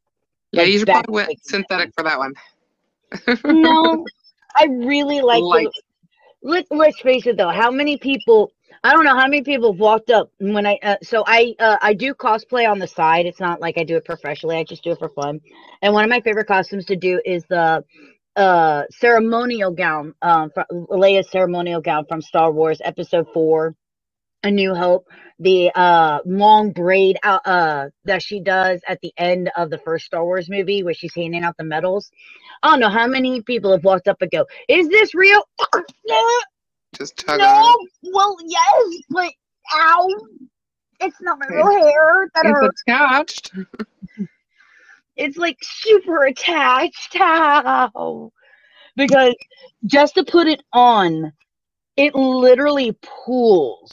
Yeah, Like, you should probably went backbreaking synthetic heavy. for that one. No, I really like Like, let's face it though. How many people? I don't know how many people have walked up when I. So I do cosplay on the side. It's not like I do it professionally. I just do it for fun. And one of my favorite costumes to do is the ceremonial gown. Leia's ceremonial gown from Star Wars Episode 4, A New Hope. The long braid that she does at the end of the first Star Wars movie, where she's handing out the medals. I don't know how many people have walked up and go, "Is this real?" just tug No, on it. well, yes, but ow, it's not my real hair. That It's hurts. attached. It's like super attached. Ow. Because just to put it on, it literally pulls.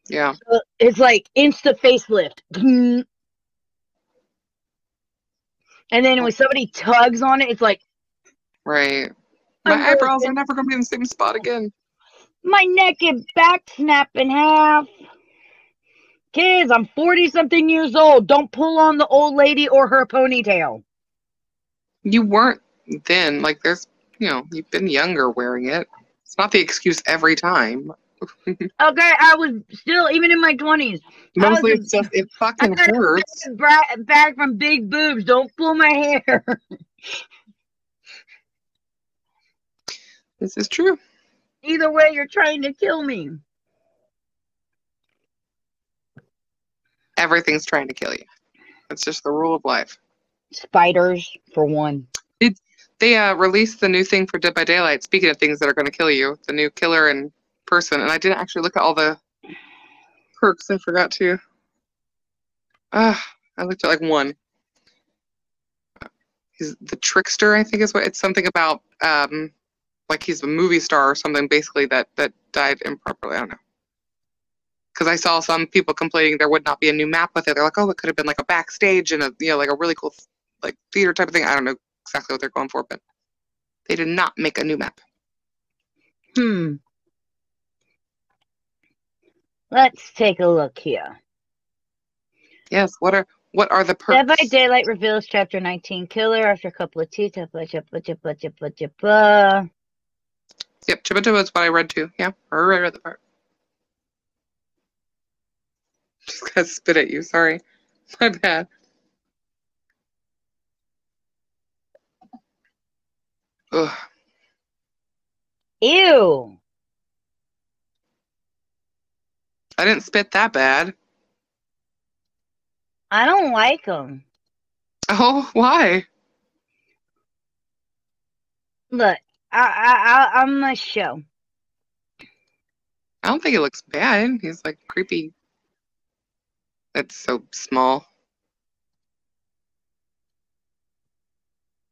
Yeah. So it's like insta facelift. And then when somebody tugs on it, it's like, Right. My eyebrows are never going to be in the same spot again. My neck and back snap in half. Kids, I'm 40-something years old. Don't pull on the old lady or her ponytail. You weren't then. Like, there's, you've been younger wearing it. It's not the excuse every time. Okay, I was still, even in my 20s. Mostly it's just, it fucking hurts. Back from big boobs. Don't pull my hair. This is true. Either way, you're trying to kill me. Everything's trying to kill you. It's just the rule of life. Spiders, for one. They released the new thing for Dead by Daylight. Speaking of things that are going to kill you, the new killer in person. And I didn't actually look at all the perks. I forgot to. I looked at like one. He's the trickster, I think is what it's something about. Like he's a movie star or something, basically that died improperly. I don't know. Because I saw some people complaining there would not be a new map with it. They're like, oh, it could have been like a backstage and like a really cool like theater type of thing. I don't know exactly what they're going for, but they did not make a new map. Let's take a look here. Yes. What are the Dead perks? by Daylight reveals Chapter 19 killer after a couple of teeth. Yep, Chippa is what I read too. Yeah, I read the part. Just gotta spit at you. Sorry, my bad. Ugh. Ew. I didn't spit that bad. I don't like them. Oh, why? Look, I'm a show. I don't think he looks bad. He's like creepy. It's so small.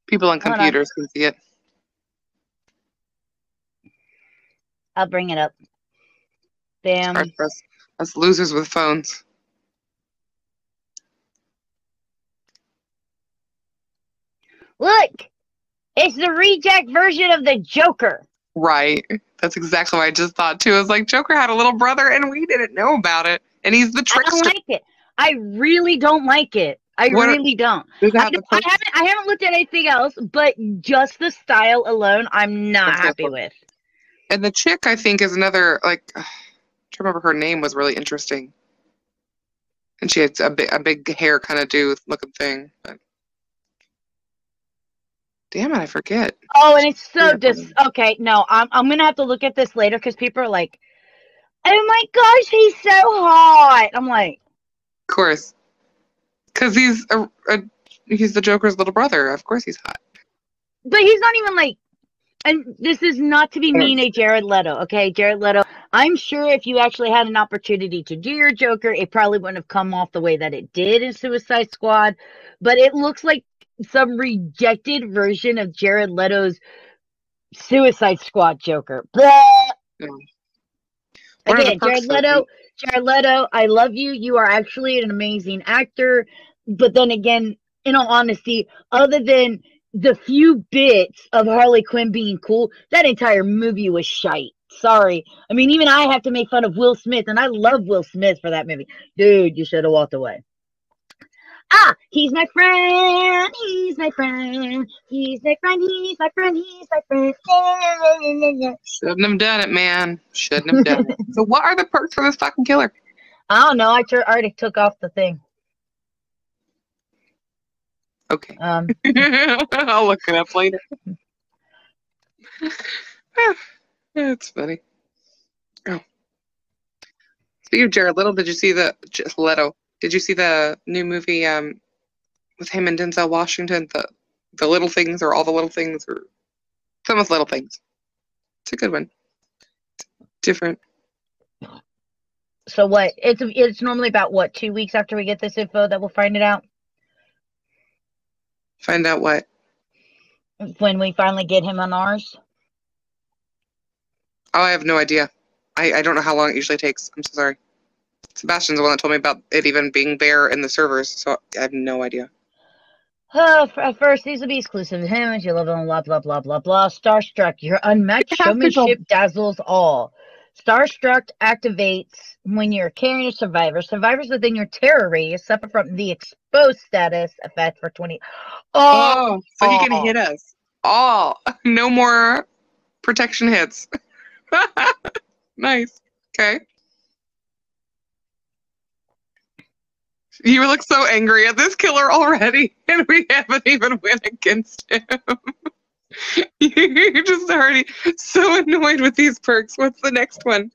People on Hold on. computers can see it. I'll bring it up. Bam. Hard for us losers with phones. Look, it's the reject version of the Joker. Right. That's exactly what I just thought too. I was like, Joker had a little brother and we didn't know about it. And he's the I trickster. don't like it. I really don't like it. I really don't. I haven't looked at anything else, but just the style alone, I'm not happy with. And the chick, I think, is another, like, I can't remember her name, was really interesting. And she had a big hair kind of dude looking thing. But damn it, I forget. Oh, and it's so okay. No, I'm gonna have to look at this later because people are like, "Oh my gosh, he's so hot." I'm like, of course, because he's he's the Joker's little brother. Of course, he's hot. But he's not even like. And this is not to be mean to Jared Leto, okay? Jared Leto, I'm sure if you actually had an opportunity to do your Joker, it probably wouldn't have come off the way that it did in Suicide Squad. But it looks like some rejected version of Jared Leto's Suicide Squad Joker. Blah! Yeah. Again, Jared Leto, I love you. You are actually an amazing actor. But then again, in all honesty, other than the few bits of Harley Quinn being cool, that entire movie was shite. Sorry. I mean, even I have to make fun of Will Smith, and I love Will Smith for that movie. Dude, you should have walked away. Ah, he's my friend. He's my friend. He's my friend. He's my friend. He's my friend. Shouldn't have done it, man. Shouldn't have done it. So what are the perks for this fucking killer? I don't know. I already took off the thing. Okay. I'll look it up later. That's funny. Oh. Speaking of Jared Leto, did you see the new movie with him and Denzel Washington, the Little Things, or All the Little Things, or some of Little Things? It's a good one. Different. So what? It's normally about what, 2 weeks after we get this info that we'll find it out? Find out what? When we finally get him on ours? Oh, I have no idea. I don't know how long it usually takes. I'm so sorry. Sebastian's the one that told me about it even being there in the servers, so I have no idea. First, these will be exclusive to him, as you love him, blah, blah, blah, blah, blah. Starstruck, your unmatched showmanship dazzles all. Starstruck activates when you're carrying a survivor. Survivors within your terror radius suffer from the exposed status effect for 20. Oh, so he can hit us. Oh, no more protection hits. Nice. Okay. You look so angry at this killer already, and we haven't even went against him. You're just already so annoyed with these perks. What's the next one?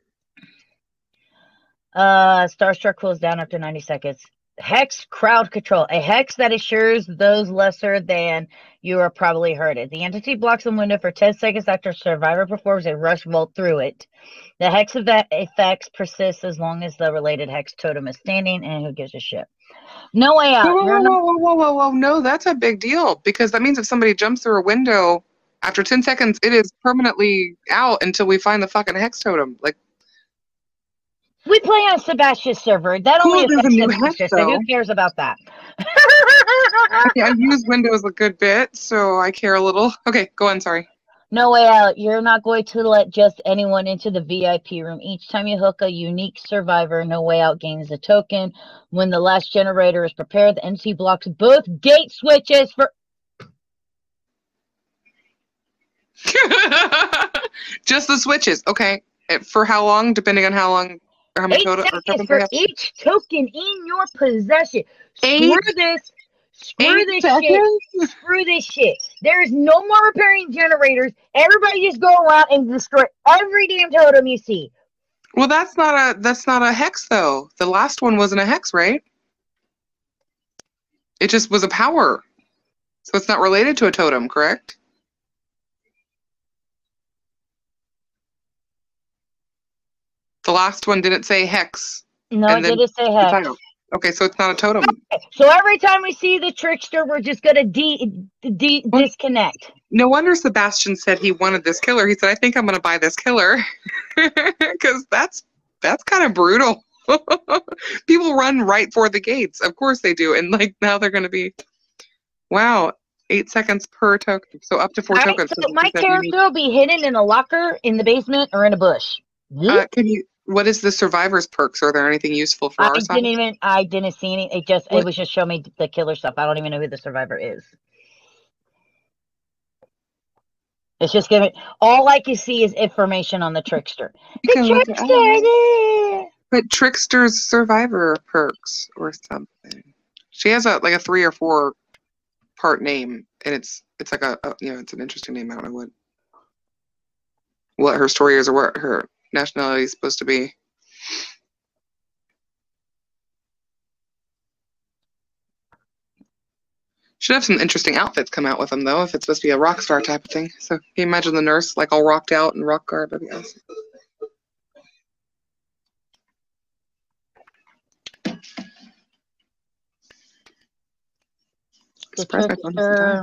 Starstruck cools down after 90 seconds. Hex crowd control. A hex that assures those lesser than you are probably hurted. The entity blocks the window for 10 seconds after survivor performs a rush vault through it. The hex effects persists as long as the related hex totem is standing, and who gives a shit? No way out. Whoa. No, that's a big deal, because that means if somebody jumps through a window, after 10 seconds, it is permanently out until we find the fucking hex totem. Like, we play on Sebastian's server. That only affects Sebastian, so who cares about that? Okay, I use Windows a good bit, so I care a little. Okay, go on, sorry. No way out. You're not going to let just anyone into the VIP room. Each time you hook a unique survivor, No Way Out gains a token. When the last generator is prepared, the NC blocks both gate switches for... Just the switches. Okay. For how long? Depending on how long or how many 8 tokens seconds they for have? each token in your possession. Eight- Screw this. Screw 8 this seconds? shit. Screw this shit. There's no more repairing generators. Everybody just go around and destroy every damn totem you see. Well, that's not a hex though. The last one wasn't a hex, right? It just was a power. So it's not related to a totem, correct? The last one didn't say hex. No, and it then didn't say the hex. title. Okay, so it's not a totem. So every time we see the trickster, we're just gonna disconnect. No wonder Sebastian said he wanted this killer. He said, "I think I'm gonna buy this killer," because that's kind of brutal. People run right for the gates. Of course they do, and like now they're gonna be, wow, 8 seconds per token, so up to 4 tokens. So my character will be hidden in a locker, in the basement, or in a bush. What is the survivor's perks? Are there anything useful for our side? I didn't see any. It was just show me the killer stuff. I don't even know who the survivor is. It's just giving. All I can see is information on the trickster. The trickster. But trickster's survivor perks or something. She has a 3 or 4 part name, and it's like it's an interesting name. I don't know what her story is or what her nationality is supposed to be. Should have some interesting outfits come out with them though, if it's supposed to be a rock star type of thing. So can you imagine the nurse like all rocked out in rock garb? That'd be awesome. The trickster.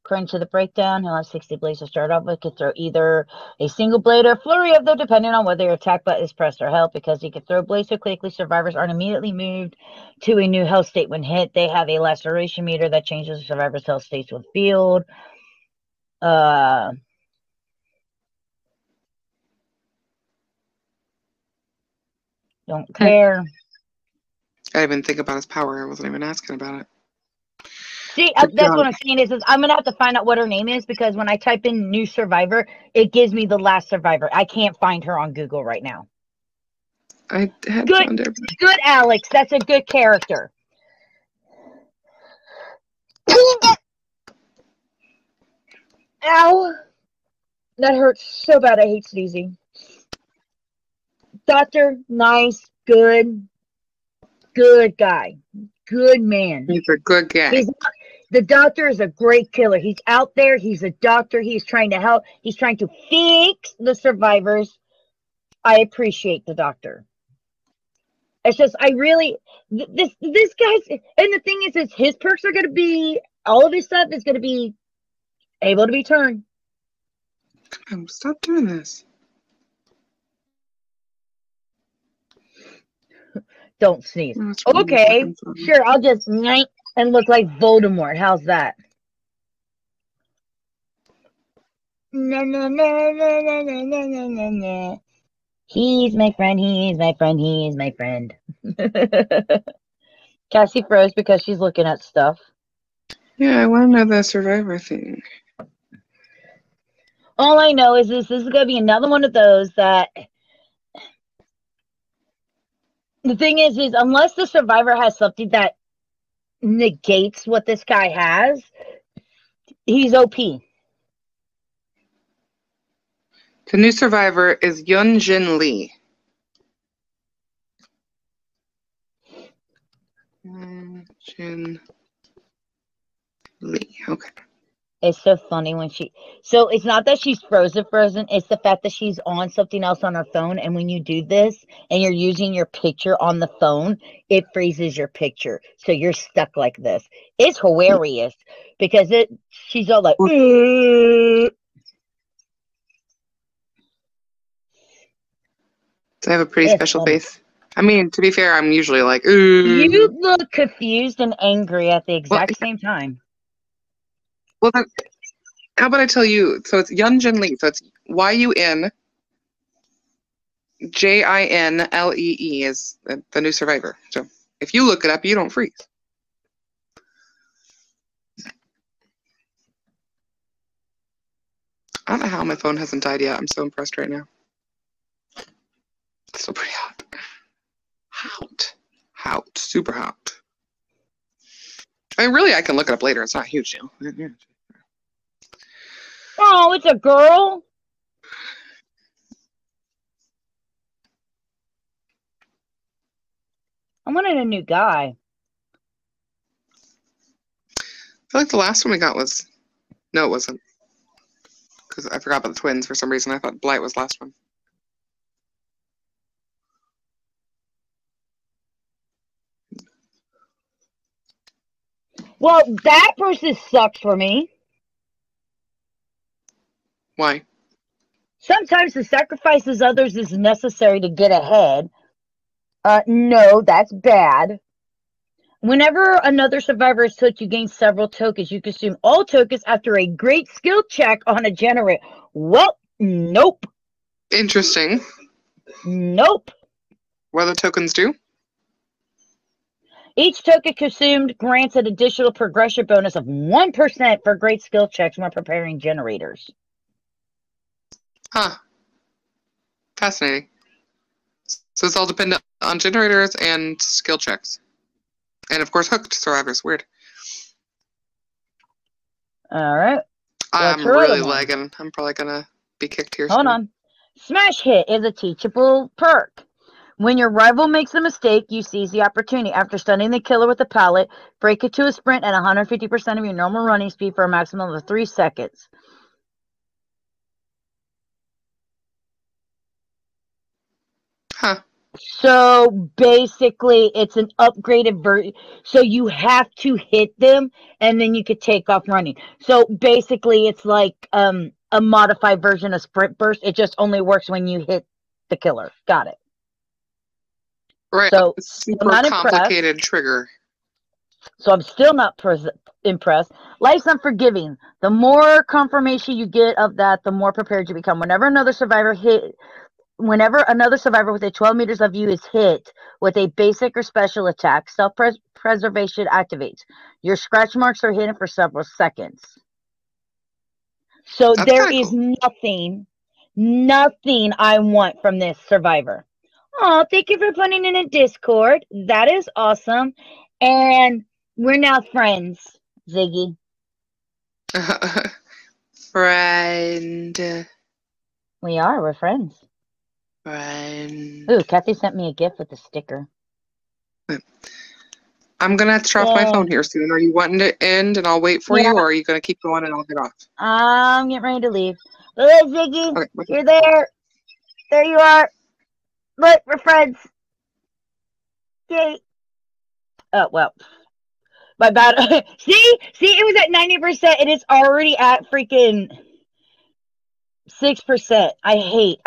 According to the breakdown, he'll have 60 blades to start off with. Could throw either a single blade or a flurry of them, depending on whether your attack button is pressed or held. Because he can throw blades so quickly, survivors aren't immediately moved to a new health state when hit. They have a laceration meter that changes the survivor's health states with field. Don't care. I didn't even think about his power. I wasn't even asking about it. See, that's what I'm saying is I'm going to have to find out what her name is, because when I type in new survivor, it gives me the last survivor. I can't find her on Google right now. I had found everything. Good, Alex. That's a good character. Ow. That hurts so bad. I hate sneezing. Doctor, nice, good guy. Good man. He's a good guy. The doctor is a great killer. He's out there. He's a doctor. He's trying to help. He's trying to fix the survivors. I appreciate the doctor. It's just, I really, this guy's, and the thing is his perks are going to be, all of his stuff is going to be able to be turned. Stop doing this. Don't sneeze. Okay, sure, I'll just and look like Voldemort. How's that? No. He's my friend, he's my friend, he's my friend. Cassie froze because she's looking at stuff. Yeah, I want to know the survivor thing. All I know is this is going to be another one of those that... The thing is unless the survivor has something that negates what this guy has, he's OP. The new survivor is Yunjin Lee. Yunjin Lee. Okay. It's so funny when so it's not that she's frozen, it's the fact that she's on something else on her phone, and when you do this and you're using your picture on the phone, it freezes your picture, so you're stuck like this. It's hilarious because she's all like I have a pretty special face. I mean, to be fair, I'm usually like, ooh. You look confused and angry at the exact same time. Well, then, how about I tell you? So it's Yun Jin Lee. So it's YunJinlee is the new survivor. So if you look it up, you don't freeze. I don't know how my phone hasn't died yet. I'm so impressed right now. It's still pretty hot. Hot. Super hot. I mean, really, I can look it up later. It's not a huge deal. Oh, it's a girl? I wanted a new guy. I feel like the last one we got was... No, it wasn't. Because I forgot about the twins for some reason. I thought Blight was the last one. Well, that person sucks for me. Why? Sometimes the sacrifices others is necessary to get ahead. No, that's bad. Whenever another survivor is took, you gain several tokens. You consume all tokens after a great skill check on a generator. Well, nope. Interesting. Nope. What do the tokens do? Each token consumed grants an additional progression bonus of 1% for great skill checks when preparing generators. Huh. Fascinating. So it's all dependent on generators and skill checks. And of course, hooked survivors. Weird. All right. I'm really lagging. I'm probably going to be kicked here soon. Hold on. Smash Hit is a teachable perk. When your rival makes a mistake, you seize the opportunity. After stunning the killer with a pallet, break it to a sprint at 150% of your normal running speed for a maximum of 3 seconds. Huh. So basically, it's an upgraded version. So you have to hit them, and then you could take off running. So basically, it's like a modified version of Sprint Burst. It just only works when you hit the killer. Got it. Right. So super complicated trigger. So I'm still not impressed. Life's unforgiving. The more confirmation you get of that, the more prepared you become. Whenever another survivor within 12 meters of you is hit with a basic or special attack, self-preservation activates. Your scratch marks are hidden for several seconds. So there is nothing I want from this survivor. Oh, thank you for putting in a Discord. That is awesome. And we're now friends, Ziggy. Friend. We are. We're friends. Friend. Ooh, Kathy sent me a gift with a sticker. I'm going to have to turn off my phone here soon. Are you wanting to end and I'll wait for you, or are you going to keep going and I'll get off? I'm getting ready to leave. Look, Ziggy, okay, you're there. There you are. Look, we're friends. Yay. Oh, well. My bad. See, it was at 90% and it's already at freaking 6%. I hate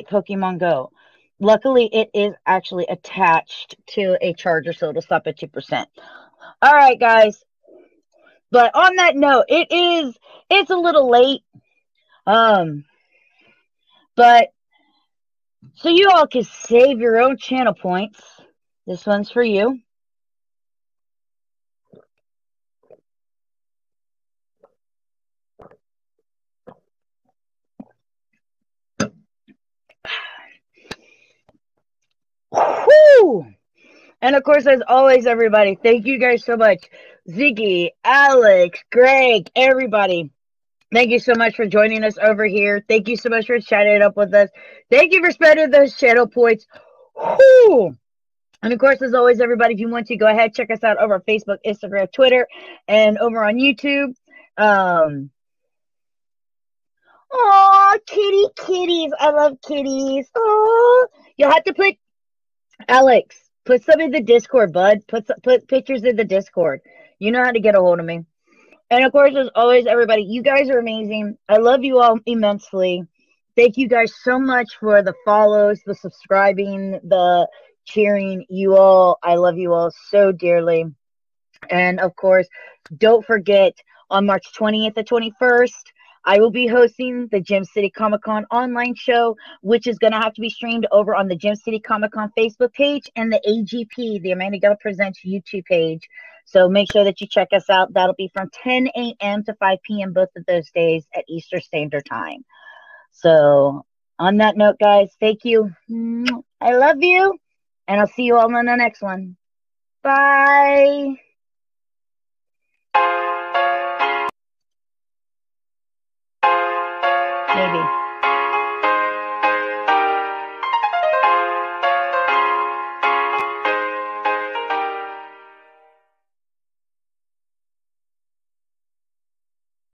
Pokemon Go. Luckily, it is actually attached to a charger, so it'll stop at 2%. All right, guys. But on that note, it's a little late. But so you all can save your own channel points. This one's for you. Whew! And of course, as always, everybody, thank you guys so much. Ziggy, Alex, Greg, everybody. Thank you so much for joining us over here. Thank you so much for chatting it up with us. Thank you for spending those channel points. Whew! And of course, as always, everybody, if you want to, go ahead, check us out over on Facebook, Instagram, Twitter, and over on YouTube. Oh, kitties. I love kitties. Oh, you'll have to put, Alex, put some in the Discord, bud. Put pictures in the Discord. You know how to get a hold of me. And of course, as always, everybody, you guys are amazing. I love you all immensely. Thank you guys so much for the follows, the subscribing, the cheering. You all, I love you all so dearly. And of course, don't forget, on March 20th and 21st. I will be hosting the Gem City Comic Con online show, which is going to have to be streamed over on the Gem City Comic Con Facebook page and the AGP, the Amanda Geller Presents YouTube page. So make sure that you check us out. That'll be from 10 a.m. to 5 p.m. both of those days at Eastern Standard Time. So on that note, guys, thank you. I love you, and I'll see you all on the next one. Bye. Maybe.